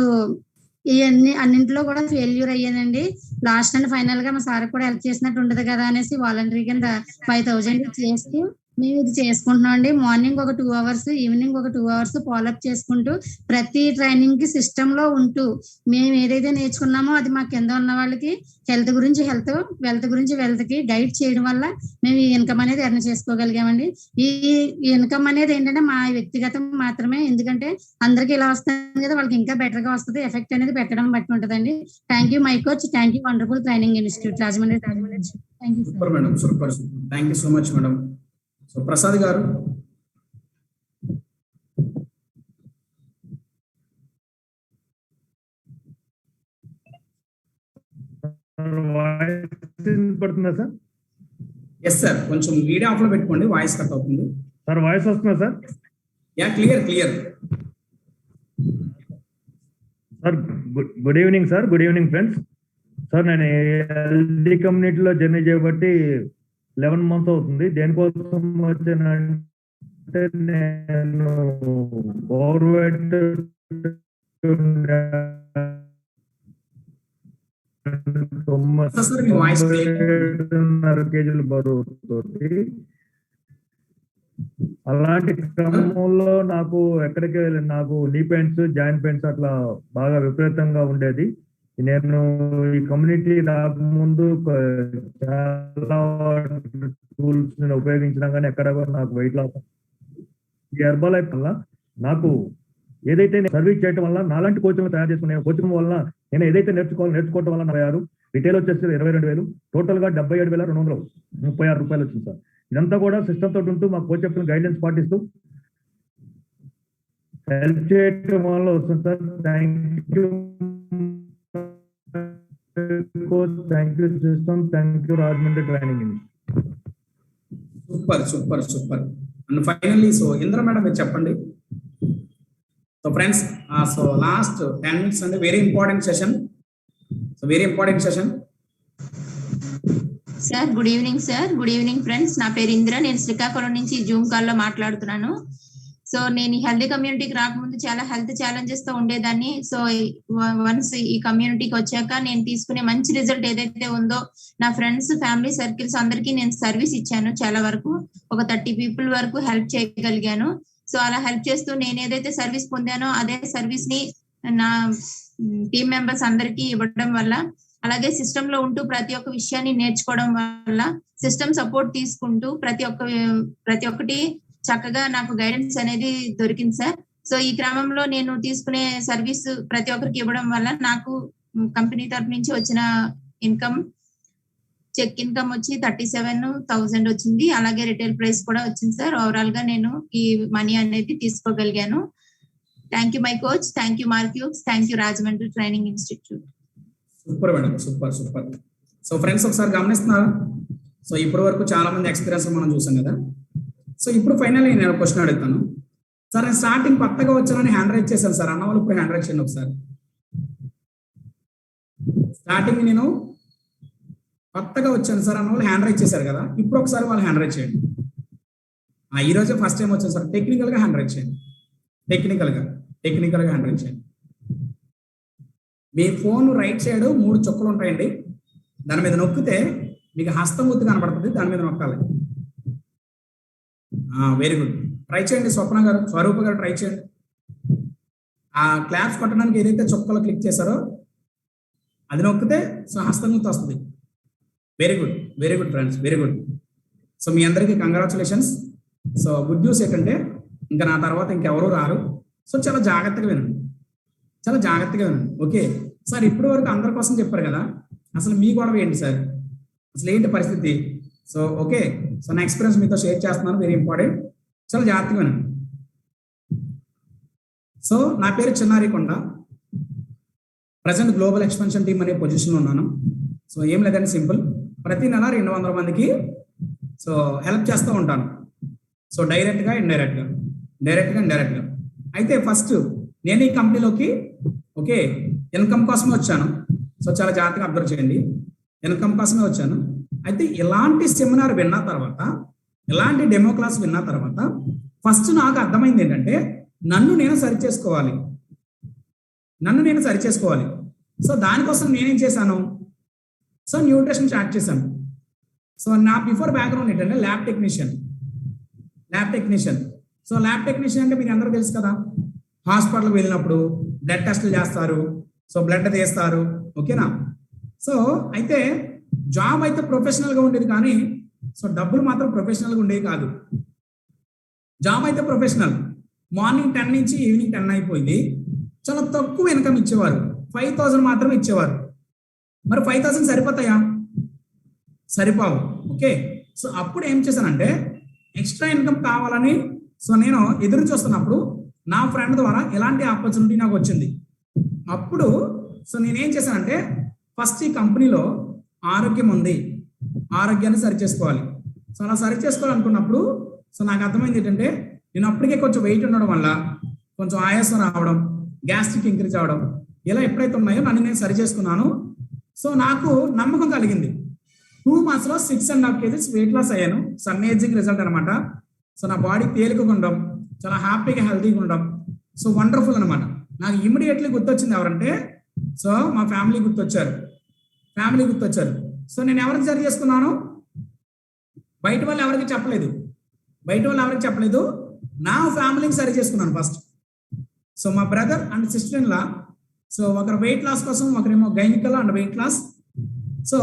అన్నింటిలో కూడా ఫెయిల్యూర్ అయ్యానండి. లాస్ట్ అండ్ ఫైనల్ గా మా సార్ కూడా హెల్ప్ చేసినట్టు ఉండదు కదా అనేసి వాలంటరీ కింద 5,000 చేస్తూ మేము ఇది చేసుకుంటున్నాం అండి. మార్నింగ్ ఒక 2 hours, ఈవినింగ్ ఒక 2 hours ఫాలోఅప్ చేసుకుంటూ ప్రతి ట్రైనింగ్ కి సిస్టమ్ లో ఉంటూ మేము ఏదైతే నేర్చుకున్నామో అది మా కింద ఉన్న వాళ్ళకి హెల్త్ గురించి హెల్త్, వెల్త్ గురించి వెల్త్ కి గైడ్ చేయడం వల్ల మేము ఈ ఇన్కమ్ అనేది ఎర్న్ చేసుకోగలిగామండి. ఈ ఇన్కమ్ అనేది ఏంటంటే మా వ్యక్తిగతం మాత్రమే, ఎందుకంటే అందరికి ఇలా వస్తుంది కదా, వాళ్ళకి ఇంకా బెటర్ గా వస్తుంది. ఎఫెక్ట్ అనేది పెట్టడం బట్టి ఉంటుందండి. Thank you my coach, thank you wonderful training institute Rajahmundry. Thank you super madam, super. Thank you so much madam. So Prasad గారు, పడుతుందా సార్? ఎస్ సార్, కొంచెం వీడియో ఆఫ్ లో పెట్టుకోండి, వాయిస్ కట్ అవుతుంది సార్. వాయిస్ వస్తుందా sir? Yeah, clear. Sir good evening sir. Good evening friends. Sir నేను LD కమ్యూనిటీలో journey చేయబట్టి 11 months అవుతుంది. దేనికోసం వచ్చానంటే నేను ఓవర్ వెయిట్ 9.5 kgs బరువుతోటి. అలాంటి క్రమంలో నాకు ఎక్కడికి నాకు నీ పెయిన్స్, జాయింట్ పెయిన్స్ అట్లా బాగా విపరీతంగా ఉండేది. నేను ఈ కమ్యూనిటీ రాకముందు చాలా టూల్స్ ఉపయోగించినా కానీ ఎక్కడ నాకు వెయిట్ లాస్. ఈ హెర్బల్ లైఫ్ వల్ల నాకు ఏదైతే సర్వీస్ చేయడం వల్ల నాలాంటి కోచింగ్ తయారు చేసుకునే కోచింగ్ వల్ల నేను ఏదైతే నేర్చుకోవడం వల్ల 46, రిటైల్ వచ్చేసి 22,000, టోటల్ గా 77,236 రూపాయలు వచ్చింది సార్. ఇదంతా కూడా సిస్టమ్ తోటి ఉంటూ మా కోచ్ చెప్పిన గైడెన్స్ పాటిస్తూ హెల్ప్ చేయడం వల్ల వస్తుంది sir. Thank you coach, thank you system, thank you Rajahmundry training. Super. And finally so Indra madam మీరు చెప్పండి. So friends, so last 10 minutes అంటే very important session. Sir good evening sir. Good evening friends. నా పేరు ఇంద్ర. నేను శ్రీకాకుళం నుంచి జూమ్ కాల్ లో మాట్లాడుతున్నాను. So నేను ఈ హెల్తీ కమ్యూనిటీకి రాకముందు చాలా హెల్త్ ఛాలెంజెస్ తో ఉండేదాన్ని. సో వన్స్ ఈ కమ్యూనిటీకి వచ్చాక నేను తీసుకునే మంచి రిజల్ట్ ఏదైతే ఉందో, నా ఫ్రెండ్స్ ఫ్యామిలీ సర్కిల్స్ అందరికీ నేను సర్వీస్ ఇచ్చాను. చాలా వరకు ఒక 30 పీపుల్ వరకు హెల్ప్ చేయగలిగాను. సో అలా హెల్ప్ చేస్తూ నేను ఏదైతే సర్వీస్ పొందానో అదే సర్వీస్ ని నా టీమ్ మెంబర్స్ అందరికీ ఇవ్వడం వల్ల, అలాగే సిస్టమ్ లో ఉంటూ ప్రతి ఒక్క విషయాన్ని నేర్చుకోవడం వల్ల, సిస్టమ్ సపోర్ట్ తీసుకుంటూ ప్రతి ఒక్కటి చక్కగా నాకు గైడెన్స్ అనేది దొరికింది సార్. సో ఈ క్రమంలో నేను తీసుకునే సర్వీస్ ప్రతి ఒక్కరికి ఇవ్వడం వల్ల నాకు కంపెనీ తరఫు నుంచి వచ్చిన ఇన్కమ్, చెక్ ఇన్కమ్ వచ్చి 37,000 వచ్చింది. అలాగే రిటైల్ ప్రైస్ కూడా వచ్చింది సార్. ఓవరాల్ గా నేను ఈ మనీ అనేది తీసుకోగలిగాను. Thank you my coach, thank you Mark Hughes, thank you Rajahmundry training institute. Super madam, super super. So friends ఒకసారి గమనిస్తున్నారా? సో ఇప్పటి వరకు చాలా మంది ఎక్స్పీరియన్స్ మనం చూసాం కదా. సో ఇప్పుడు ఫైనల్ నేను క్వశ్చన్ అడుగుతాను సార్. నేను స్టార్టింగ్ కొత్తగా వచ్చానని హ్యాండ్ రైజ్ చేశాను సార్. అన్న వాళ్ళు ఇప్పుడు హ్యాండ్ రైజ్ చేయండి ఒకసారి. స్టార్టింగ్ నేను కొత్తగా వచ్చాను సార్ అన్న వాళ్ళు హ్యాండ్ రైజ్ చేశారు కదా. ఇప్పుడు ఒకసారి వాళ్ళు హ్యాండ్ రైజ్ చేయండి. ఈ రోజే ఫస్ట్ టైం వచ్చాను సార్. టెక్నికల్ గా హ్యాండ్ రైజ్ చేయండి. టెక్నికల్ గా హ్యాండ్ రైజ్ చేయండి. మీ ఫోన్ రైట్ సైడ్ 3 చుక్కలు ఉంటాయండి. దాని మీద నొక్కితే మీకు హస్తం గుర్తు కనబడుతుంది. దాని మీద నొక్కాలి. Very good. ట్రై చేయండి స్వప్న గారు, స్వరూప గారు ట్రై చేయండి. ఆ క్లాప్స్ కొట్టడానికి ఏదైతే చుక్కలు క్లిక్ చేశారో అది నొక్కితే సో హస్తం గుర్తు వస్తుంది. Very good, very good friends, very good. So మీ అందరికీ కంగ్రాచులేషన్స్. సో గుడ్ న్యూస్ ఏంటంటే ఇంకా నా తర్వాత ఇంకెవరూ రారు. సో చాలా జాగ్రత్తగా వినండి, చాలా జాగ్రత్తగా వినండి. ఓకే సార్, ఇప్పటి వరకు అందరి కోసం చెప్పారు కదా, అసలు మీ గొడవ ఏంటి సార్? అసలు ఏంటి పరిస్థితి? సో ఓకే, సో నా ఎక్స్పీరియన్స్ మీతో షేర్ చేస్తున్నాను, వెరీ ఇంపార్టెంట్. చాలా జాగ్రత్తగా వినండి. సో నా పేరు చిన్నారి కొండ. ప్రజెంట్ గ్లోబల్ ఎక్స్పెన్షన్ టీమ్ అనే పొజిషన్లో ఉన్నాను. సో ఏం లేదండి, సింపుల్. ప్రతి నెల 200 మందికి సో హెల్ప్ చేస్తూ ఉంటాను. సో డైరెక్ట్గా ఇండైరెక్ట్గా. అయితే ఫస్ట్ నేను ఈ కంపెనీలోకి ఓకే ఇన్కమ్ కోసమే వచ్చాను. సో చాలా జాగ్రత్తగా అబ్జర్వ్ చేయండి. ఇన్కమ్ కోసమే వచ్చాను. అయితే ఇలాంటి సెమినార్ విన్న తర్వాత, ఇలాంటి డెమో క్లాస్ విన్న తర్వాత ఫస్ట్ నాకు అర్థమైంది ఏంటంటే నన్ను నేను సరి చేసుకోవాలి. సో దానికోసం నేనేం చేశాను, సో న్యూట్రిషన్ స్టార్ట్ చేశాను. సో నా బిఫోర్ బ్యాక్గ్రౌండ్ ఏంటంటే lab technician. So lab technician అంటే మీకు అందరూ తెలుసు కదా, హాస్పిటల్కి వెళ్ళినప్పుడు బ్లడ్ టెస్ట్లు చేస్తారు, సో బ్లడ్ తీస్తారు, ఓకేనా. సో అయితే జాబ్ అయితే ప్రొఫెషనల్గా ఉండేది కానీ సో డబ్బులు మాత్రం ప్రొఫెషనల్గా ఉండేవి కాదు. జాబ్ అయితే ప్రొఫెషనల్, మార్నింగ్ 10 నుంచి ఈవినింగ్ 10 అయిపోయింది. చాలా తక్కువ ఇన్కమ్ ఇచ్చేవారు, 5,000 మాత్రమే ఇచ్చేవారు. మరి 5,000 సరిపోతాయా? సరిపోవు. ఓకే, సో అప్పుడు ఏం చేశానంటే ఎక్స్ట్రా ఇన్కమ్ కావాలని సో నేను ఎదురు చూస్తున్నప్పుడు నా ఫ్రెండ్ ద్వారా ఎలాంటి ఆపర్చునిటీ నాకు వచ్చింది. అప్పుడు సో నేనేం చేశానంటే ఫస్ట్ ఈ కంపెనీలో ఆరోగ్యం ఉంది, ఆరోగ్యాన్ని సరి చేసుకోవాలి. సో అలా సరి చేసుకోవాలనుకున్నప్పుడు సో నాకు అర్థమైంది ఏంటంటే నేను అప్పటికే కొంచెం వెయిట్ ఉండడం వల్ల కొంచెం ఆయాసం రావడం, గ్యాస్ట్రిక్ ఇంక్రీజ్ అవ్వడం, ఇలా ఎప్పుడైతే ఉన్నాయో నన్ను నేను సరి చేసుకున్నాను. సో నాకు నమ్మకం కలిగింది. 2 months లో 6.5 kgs వెయిట్ లాస్ అయ్యాను. సో అమేజింగ్ రిజల్ట్ అనమాట. సో నా బాడీ తేలికగా ఉండడం, చాలా హ్యాపీగా హెల్తీగా ఉండడం, సో వండర్ఫుల్ అనమాట. నాకు ఇమీడియట్లీ గుర్తొచ్చింది ఎవరంటే సో మా ఫ్యామిలీ గుర్తొచ్చారు. సో నేను ఎవరికి సరి చేసుకున్నాను? బయట వాళ్ళు ఎవరికి చెప్పలేదు, నా ఫ్యామిలీకి సరి చేసుకున్నాను ఫస్ట్. సో మా brother and sister in law, so ఒకరు వెయిట్ లాస్ కోసం, ఒకరేమో గైనికల్ అండ్ వెయిట్ లాస్. సో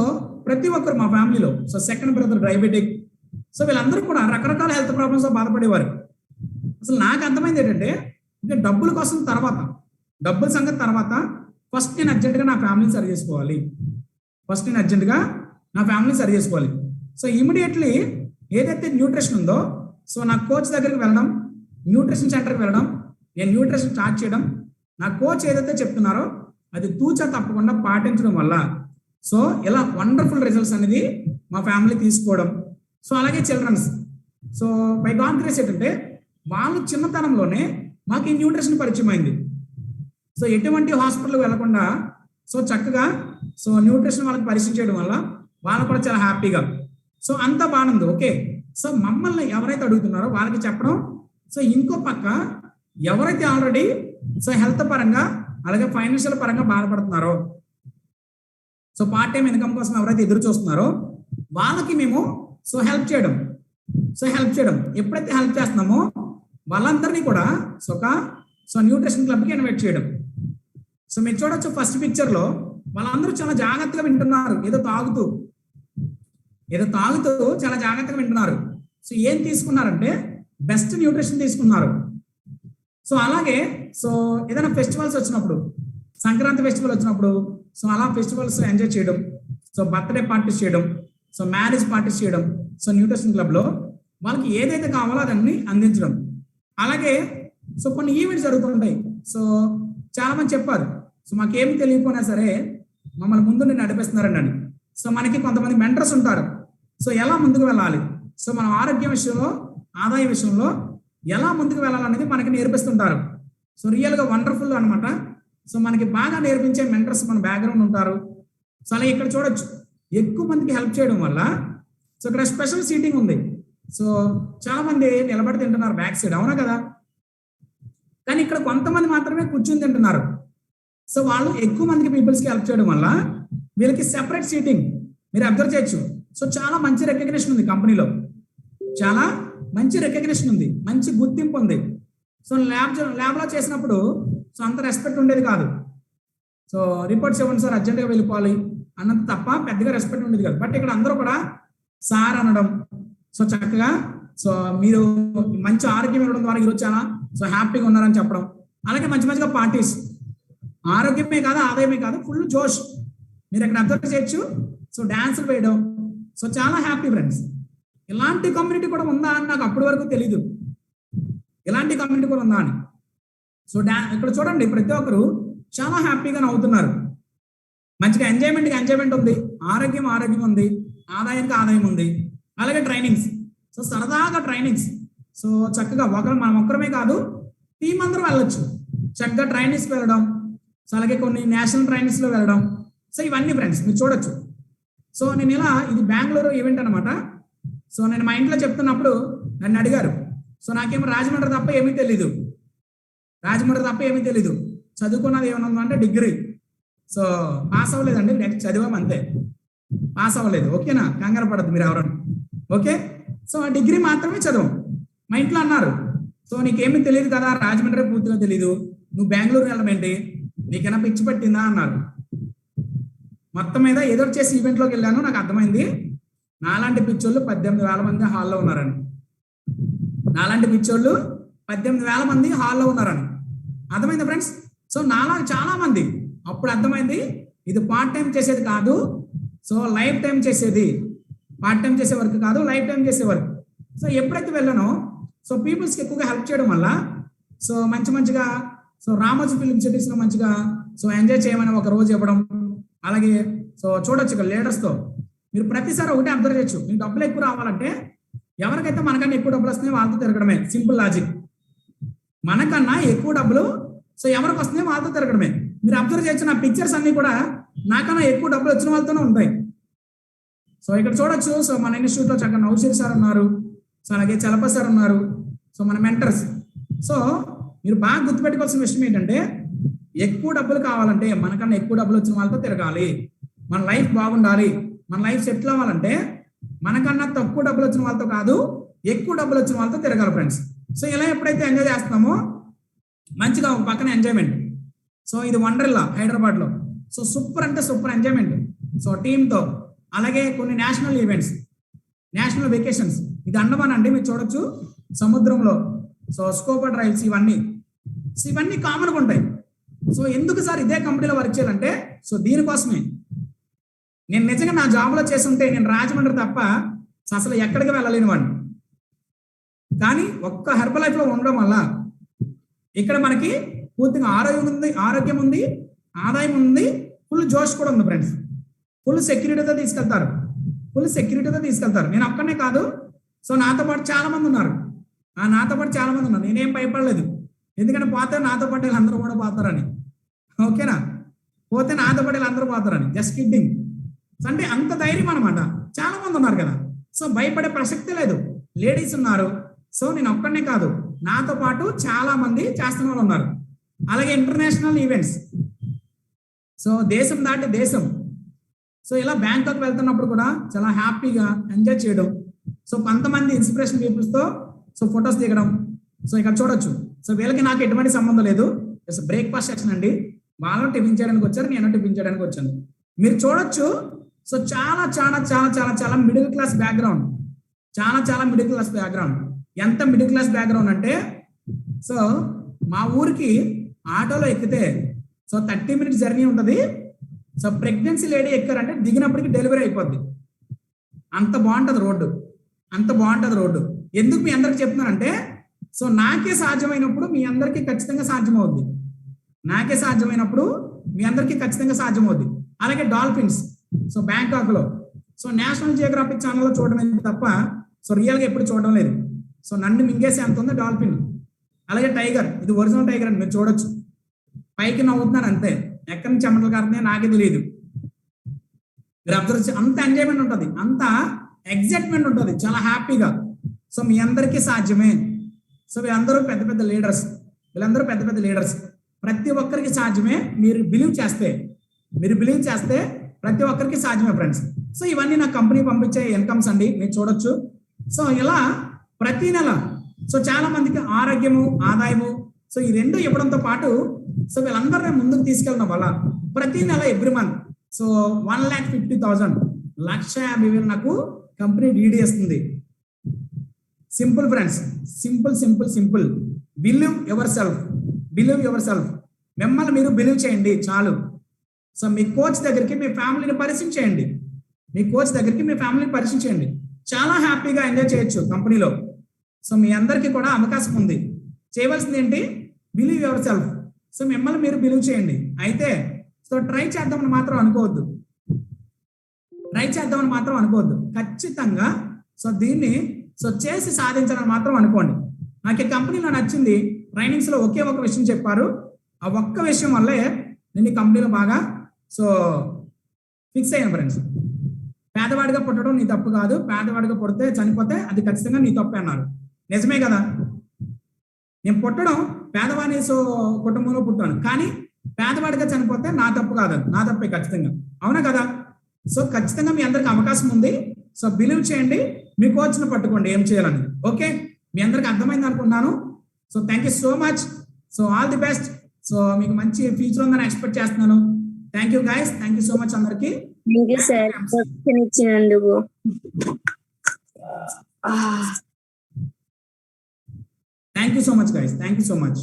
ప్రతి ఒక్కరు మా ఫ్యామిలీలో, so second brother diabetic. So వీళ్ళందరూ కూడా రకరకాల హెల్త్ ప్రాబ్లమ్స్ తో బాధపడేవారు. అసలు నాకు అర్థమైంది ఏంటంటే ఇంకా డబ్బుల కోసం తర్వాత, డబ్బుల సంగతి తర్వాత, ఫస్ట్ నేను అర్జెంటుగా నా ఫ్యామిలీని సరి చేసుకోవాలి. సో ఇమీడియట్లీ ఏదైతే న్యూట్రిషన్ ఉందో సో నా కోచ్ దగ్గరికి వెళ్ళడం, న్యూట్రిషన్ సెంటర్కి వెళ్ళడం, నేను న్యూట్రిషన్ స్టార్ట్ చేయడం, నా కోచ్ ఏదైతే చెప్తున్నారో అది తూచా తప్పకుండా పాటించడం వల్ల సో ఇలా వండర్ఫుల్ రిజల్ట్స్ అనేది మా ఫ్యామిలీ తీసుకోవడం. సో అలాగే childrens, so by God grace ఏంటంటే వాళ్ళు చిన్నతనంలోనే మాకు ఈ న్యూట్రిషన్ పరిచయం అయింది. సో ఎటువంటి హాస్పిటల్కి వెళ్లకుండా సో చక్కగా సో న్యూట్రిషన్ వాళ్ళకి పరిచయం చేయడం వల్ల వాళ్ళు కూడా చాలా హ్యాపీగా, సో అంతా బాగుంది. ఓకే, సో మమ్మల్ని ఎవరైతే అడుగుతున్నారో వాళ్ళకి చెప్పడం, సో ఇంకో పక్క ఎవరైతే ఆల్రెడీ సో హెల్త్ పరంగా అలాగే ఫైనాన్షియల్ పరంగా బాధపడుతున్నారో, సో పార్ట్ టైం ఇన్కమ్ కోసం ఎవరైతే ఎదురు చూస్తున్నారో వాళ్ళకి మేము సో హెల్ప్ చేయడం. ఎప్పుడైతే హెల్ప్ చేస్తున్నామో వాళ్ళందరినీ కూడా సో న్యూట్రిషన్ క్లబ్కి ఇన్వైట్ చేయడం. సో మీరు చూడొచ్చు ఫస్ట్ పిక్చర్ లో వాళ్ళందరూ చాలా జాగ్రత్తగా వింటున్నారు, ఏదో తాగుతూ చాలా జాగ్రత్తగా వింటున్నారు. సో ఏం తీసుకున్నారంటే బెస్ట్ న్యూట్రిషన్ తీసుకున్నారు. సో అలాగే సో ఏదైనా ఫెస్టివల్స్ వచ్చినప్పుడు, సంక్రాంతి ఫెస్టివల్ వచ్చినప్పుడు సో అలా ఫెస్టివల్స్ ఎంజాయ్ చేయడం, సో బర్త్డే పార్టీస్ చేయడం, సో మ్యారేజ్ పార్టీస్ చేయడం, సో న్యూట్రిషన్ క్లబ్లో వాళ్ళకి ఏదైతే కావాలో అదన్నీ అందించడం. అలాగే సో కొన్ని ఈవెంట్స్ జరుగుతుంటాయి. సో చాలా మంది చెప్పారు, సో మాకేమి తెలియకపోయినా సరే మమ్మల్ని ముందు నేను నడిపిస్తున్నారండి అని. సో మనకి కొంతమంది మెంటర్స్ ఉంటారు, సో ఎలా ముందుకు వెళ్ళాలి, సో మనం ఆరోగ్యం విషయంలో, ఆదాయ విషయంలో ఎలా ముందుకు వెళ్ళాలనేది మనకి నేర్పిస్తుంటారు. సో రియల్గా వండర్ఫుల్ అనమాట. సో మనకి బాగా నేర్పించే మెంటర్స్ మన బ్యాక్గ్రౌండ్ ఉంటారు. సో అలా ఇక్కడ చూడొచ్చు ఎక్కువ మందికి హెల్ప్ చేయడం వల్ల సో ఇక్కడ స్పెషల్ సీటింగ్ ఉంది. సో చాలా మంది నిలబడి తింటున్నారు బ్యాక్ సైడ్, అవునా కదా? కానీ ఇక్కడ కొంతమంది మాత్రమే కూర్చుని తింటున్నారు. సో వాళ్ళు ఎక్కువ మందికి పీపుల్స్కి హెల్ప్ చేయడం వల్ల వీళ్ళకి సెపరేట్ సీటింగ్ మీరు అబ్జర్వ్ చేయొచ్చు. సో చాలా మంచి రికగ్నిషన్ ఉంది కంపెనీలో, చాలా మంచి రికగ్నిషన్ ఉంది, మంచి గుర్తింపు ఉంది. సో ల్యాబ్లో చేసినప్పుడు సో అంత రెస్పెక్ట్ ఉండేది కాదు. సో రిపోర్ట్స్ ఇవ్వండి సార్, అర్జెంట్గా వెళ్ళిపోవాలి అన్నంత తప్ప పెద్దగా రెస్పెక్ట్ ఉండేది కాదు. బట్ ఇక్కడ అందరూ కూడా సార్ అనడం, సో చక్కగా సో మీరు మంచి ఆరోగ్యం ఇవ్వడం ద్వారా ఈరోజు చాలా సో హ్యాపీగా ఉన్నారని చెప్పడం. అలాగే మంచిగా పార్టీస్, ఆరోగ్యమే కాదు ఆదాయమే కాదు, ఫుల్ జోష్ మీరు ఇక్కడ అబ్జర్వ్ చేయొచ్చు. సో డాన్సులు వేయడం, సో చాలా హ్యాపీ ఫ్రెండ్స్. ఇలాంటి కమ్యూనిటీ కూడా ఉందా అని నాకు అప్పటి వరకు తెలీదు, ఇలాంటి కమ్యూనిటీ కూడా ఉందా అని. సో ఇక్కడ చూడండి ప్రతి ఒక్కరు చాలా హ్యాపీగా నవ్వుతున్నారు. మంచిగా ఎంజాయ్మెంట్ ఉంది, ఆరోగ్యం ఉంది, ఆదాయానికి ఆదాయం ఉంది. అలాగే ట్రైనింగ్స్, సో సరదాగా ట్రైనింగ్స్, సో చక్కగా మనం ఒక్కరమే కాదు టీం అందరూ వెళ్ళొచ్చు, చక్కగా ట్రైనింగ్స్కి వెళ్ళడం. సో అలాగే కొన్ని నేషనల్ ట్రైనింగ్స్లో వెళ్ళడం. సో ఇవన్నీ ఫ్రెండ్స్ మీరు చూడొచ్చు. సో నేను ఇది బెంగళూరు ఈవెంట్ అనమాట. సో నేను మా ఇంట్లో చెప్తున్నప్పుడు నన్ను అడిగారు. సో నాకేమో రాజమండ్రి తప్ప ఏమీ తెలీదు, చదువుకున్నది ఏమన్నా అంటే డిగ్రీ. సో పాస్ అవ్వలేదండి, చదివాం అంతే, పాస్ అవ్వలేదు. ఓకేనా, కంగారు పడద్దు మీరు ఎవరన్నా, ఓకే? సో ఆ డిగ్రీ మాత్రమే చదవం. మా ఇంట్లో అన్నారు, సో నీకేమీ తెలియదు కదా, రాజమండ్రి పూర్తిగా తెలీదు, నువ్వు బెంగళూరు వెళ్ళమేంటి, నీకైనా పిచ్చి పట్టిందా అన్నారు. మొత్తం మీద ఏదో చేసి ఈవెంట్లోకి వెళ్ళాను, నాకు అర్థమైంది నాలాంటి పిచ్చోళ్ళు 18,000 మంది హాల్లో ఉన్నారని. నాలాంటి పిచ్చోళ్ళు 18,000 మంది హాల్లో ఉన్నారని అర్థమైంది ఫ్రెండ్స్. సో నాలా చాలా మంది అప్పుడు అర్థమైంది ఇది పార్ట్ టైం చేసేది కాదు, సో లైఫ్ టైం చేసేది, పార్ట్ టైం చేసే వర్క్ కాదు, లైఫ్ టైం చేసే వర్క్. సో ఎప్పుడైతే వెళ్ళానో సో పీపుల్స్కి ఎక్కువగా హెల్ప్ చేయడం వల్ల సో మంచిగా సో రామోజీ ఫిలిం సిటీస్లో మంచిగా సో ఎంజాయ్ చేయమని ఒక రోజు ఇవ్వడం. అలాగే సో చూడొచ్చు ఇక్కడ లీడర్స్తో మీరు ప్రతిసారి ఒకటే అబ్జర్వ్ చేయొచ్చు, మీకు డబ్బులు ఎక్కువ రావాలంటే ఎవరికైతే మనకన్నా ఎక్కువ డబ్బులు వస్తున్నాయో వాళ్ళతో తిరగడమే, సింపుల్ లాజిక్. మనకన్నా ఎక్కువ డబ్బులు సో ఎవరికి వస్తున్నాయో వాళ్ళతో తిరగడమే. మీరు అబ్జర్వ్ చేయొచ్చు, నా పిక్చర్స్ అన్ని కూడా నాకన్నా ఎక్కువ డబ్బులు వచ్చిన వాళ్ళతోనే ఉంటాయి. సో ఇక్కడ చూడొచ్చు, సో మన ఇన్స్టిట్యూట్లో చక్కగా నౌషీర్ సార్ ఉన్నారు, సో అలాగే చలప సార్ ఉన్నారు, సో మన మెంటర్స్. సో మీరు బాగా గుర్తుపెట్టుకోవాల్సిన విషయం ఏంటంటే ఎక్కువ డబ్బులు కావాలంటే మనకన్నా ఎక్కువ డబ్బులు వచ్చిన వాళ్ళతో తిరగాలి. మన లైఫ్ బాగుండాలి, మన లైఫ్ సెటిల్ అవ్వాలంటే మనకన్నా తక్కువ డబ్బులు వచ్చిన వాళ్ళతో కాదు, ఎక్కువ డబ్బులు వచ్చిన వాళ్ళతో తిరగాలి ఫ్రెండ్స్. సో ఇలా ఎప్పుడైతే ఎంజాయ్ చేస్తున్నామో మంచిగా ఒక పక్కన ఎంజాయ్మెంట్. సో ఇది వండర్లా హైదరాబాద్లో, సో సూపర్ అంటే సూపర్ ఎంజాయ్మెంట్ సో టీంతో. అలాగే కొన్ని నేషనల్ ఈవెంట్స్, నేషనల్ వెకేషన్స్, ఇది అండమాన్ అండి మీరు చూడొచ్చు సముద్రంలో. సో స్కోపా డ్రైవ్స్ ఇవన్నీ కామన్గా ఉంటాయి. సో ఎందుకు సార్ ఇదే కంపెనీలో వర్క్ చేయాలంటే సో దీనికోసమే. నేను నిజంగా నా జాబ్లో చేస్తుంటే నేను రాజమండ్రి తప్ప అసలు ఎక్కడికి వెళ్ళలేని వాడిని. కానీ ఒక్క హెర్బల్ లైఫ్లో ఉండడం వల్ల ఇక్కడ మనకి పూర్తిగా ఆరోగ్యం ఉంది, ఆదాయం ఉంది, ఫుల్ జోష్ కూడా ఉంది ఫ్రెండ్స్. ఫుల్ సెక్యూరిటీతో తీసుకెళ్తారు. నేను ఒక్కనే కాదు, సో నాతో పాటు చాలా మంది ఉన్నారు. నేనేం భయపడలేదు, ఎందుకంటే పోతే నాతో పాటు వీళ్ళందరూ కూడా పోతారని. ఓకేనా, పోతే నాతో పాటు వీళ్ళందరూ పోతారని, జస్ట్ కిడ్డింగ్. అంటే అంత ధైర్యం అనమాట. చాలా మంది ఉన్నారు కదా, సో భయపడే ప్రసక్తి లేదు. లేడీస్ ఉన్నారు, సో నేను ఒక్కడనే కాదు, నాతో పాటు చాలా మంది చేస్తున్న వాళ్ళు ఉన్నారు. అలాగే ఇంటర్నేషనల్ ఈవెంట్స్, సో దేశం దాటి దేశం, సో ఇలా బ్యాంకాక్ వెళ్తున్నప్పుడు కూడా చాలా హ్యాపీగా ఎంజాయ్ చేయడం. సో కొంతమంది ఇన్స్పిరేషన్ పీపుల్స్తో సో ఫొటోస్ దిగడం. సో ఇక్కడ చూడొచ్చు. సో వీళ్ళకి నాకు ఎటువంటి సంబంధం లేదు. బ్రేక్ఫాస్ట్ సెక్షన్ అండి, వాళ్ళు టిఫిన్ చేయడానికి వచ్చారు, నేను టిఫిన్ చేయడానికి వచ్చాను. మీరు చూడొచ్చు. సో చాలా చాలా చాలా చాలా చాలా మిడిల్ క్లాస్ బ్యాక్గ్రౌండ్, చాలా మిడిల్ క్లాస్ బ్యాక్గ్రౌండ్. ఎంత మిడిల్ క్లాస్ బ్యాక్గ్రౌండ్ అంటే, సో మా ఊరికి ఆటోలో ఎక్కితే సో 30 minutes జర్నీ ఉంటుంది. సో ప్రెగ్నెన్సీ లేడీ ఎక్కారంటే దిగినప్పటికి డెలివరీ అయిపోద్ది. అంత బాగుంటుంది రోడ్డు, అంత బాగుంటుంది రోడ్డు. ఎందుకు మీ అందరికి చెప్తున్నానంటే, సో నాకే సాధ్యమైనప్పుడు మీ అందరికీ ఖచ్చితంగా సాధ్యమవుద్ది. నాకే సాధ్యమైనప్పుడు మీ అందరికీ ఖచ్చితంగా సాధ్యమవుద్ది. అలాగే డాల్ఫిన్స్, సో బ్యాంకాక్ లో, సో నేషనల్ జియోగ్రాఫిక్ ఛానల్లో చూడడం తప్ప సో రియల్గా ఎప్పుడు చూడడం లేదు. సో నన్ను మింగేసి ఎంత ఉందో డాల్ఫిన్. అలాగే టైగర్, ఇది ఒరిజినల్ టైగర్ అని మీరు చూడొచ్చు. పైకి నవ్వుతున్నాను అంతే, ఎక్కడి నుంచి చెమటలు కారుతున్నాయో నాకే తెలియదు. మీరు అబ్జర్వ్ చేసి అంత ఎంజాయ్మెంట్ ఉంటుంది, అంత ఎగ్జైట్మెంట్ ఉంటుంది, చాలా హ్యాపీగా. సో మీ అందరికీ సాధ్యమే. సో వీళ్ళందరూ పెద్ద పెద్ద లీడర్స్, వీళ్ళందరూ పెద్ద పెద్ద లీడర్స్. ప్రతి ఒక్కరికి సాధ్యమే. మీరు బిలీవ్ చేస్తే ప్రతి ఒక్కరికి సాధ్యమే ఫ్రెండ్స్. సో ఇవన్నీ నా కంపెనీ పంపించే ఇన్కమ్స్ అండి, మీరు చూడొచ్చు. సో ఇలా ప్రతి నెల సో చాలా మందికి ఆరోగ్యము, ఆదాయము, సో ఈ రెండు ఇవ్వడంతో పాటు సో వీళ్ళందరినీ ముందుకు తీసుకెళ్ళడం వల్ల ప్రతి నెల ఎవ్రీ మంత్ సో 1,50,000 1,50,000 నాకు కంపెనీ డీడీ ఇస్తుంది. Simple friends, simple. Believe your self. మిమ్మల్ని మీరు బిలీవ్ చేయండి చాలు. సో మీ కోచ్ దగ్గరికి మీ ఫ్యామిలీని పరిచయం చేయండి. చాలా హ్యాపీగా ఎంజాయ్ చేయొచ్చు కంపెనీలో. సో మీ అందరికీ కూడా అవకాశం ఉంది. చేయవలసింది ఏంటి? Believe your self. సో మిమ్మల్ని మీరు బిలీవ్ చేయండి. అయితే సో ట్రై చేద్దామని మాత్రం అనుకోవద్దు. ఖచ్చితంగా సో దీన్ని సో చేసి సాధించాలని మాత్రం అనుకోండి. నాకు ఈ కంపెనీలో నచ్చింది, ట్రైనింగ్స్ లో ఒకే ఒక విషయం చెప్పారు. ఆ ఒక్క విషయం వల్లే నేను ఈ కంపెనీలో బాగా సో ఫిక్స్ అయ్యాను ఫ్రెండ్స్. పేదవాడిగా పుట్టడం నీ తప్పు కాదు, పేదవాడిగా పుడితే చనిపోతే అది ఖచ్చితంగా నీ తప్పే అన్నారు. నిజమే కదా. నేను పుట్టడం పేదవాడి సో కుటుంబంలో పుట్టాను, కానీ పేదవాడిగా చనిపోతే నా తప్పు కాదు, నా తప్పే ఖచ్చితంగా. అవునా కదా. సో ఖచ్చితంగా మీ అందరికి అవకాశం ఉంది. సో బిలీవ్ చేయండి, మీ కోచ్ను పట్టుకోండి ఏం చేయాలని. ఓకే, మీ అందరికి అర్థమైంది అనుకున్నాను. So thank you so much. So all the best. So మీకు మంచి ఫ్యూచర్ ఉందని ఎక్స్పెక్ట్ చేస్తున్నాను. Thank you guys, thank you so much అందరికి. Thank you so much guys, thank you so much.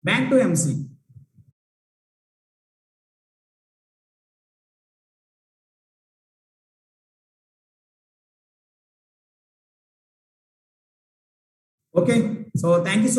Back to MC. Okay, so thank you so much.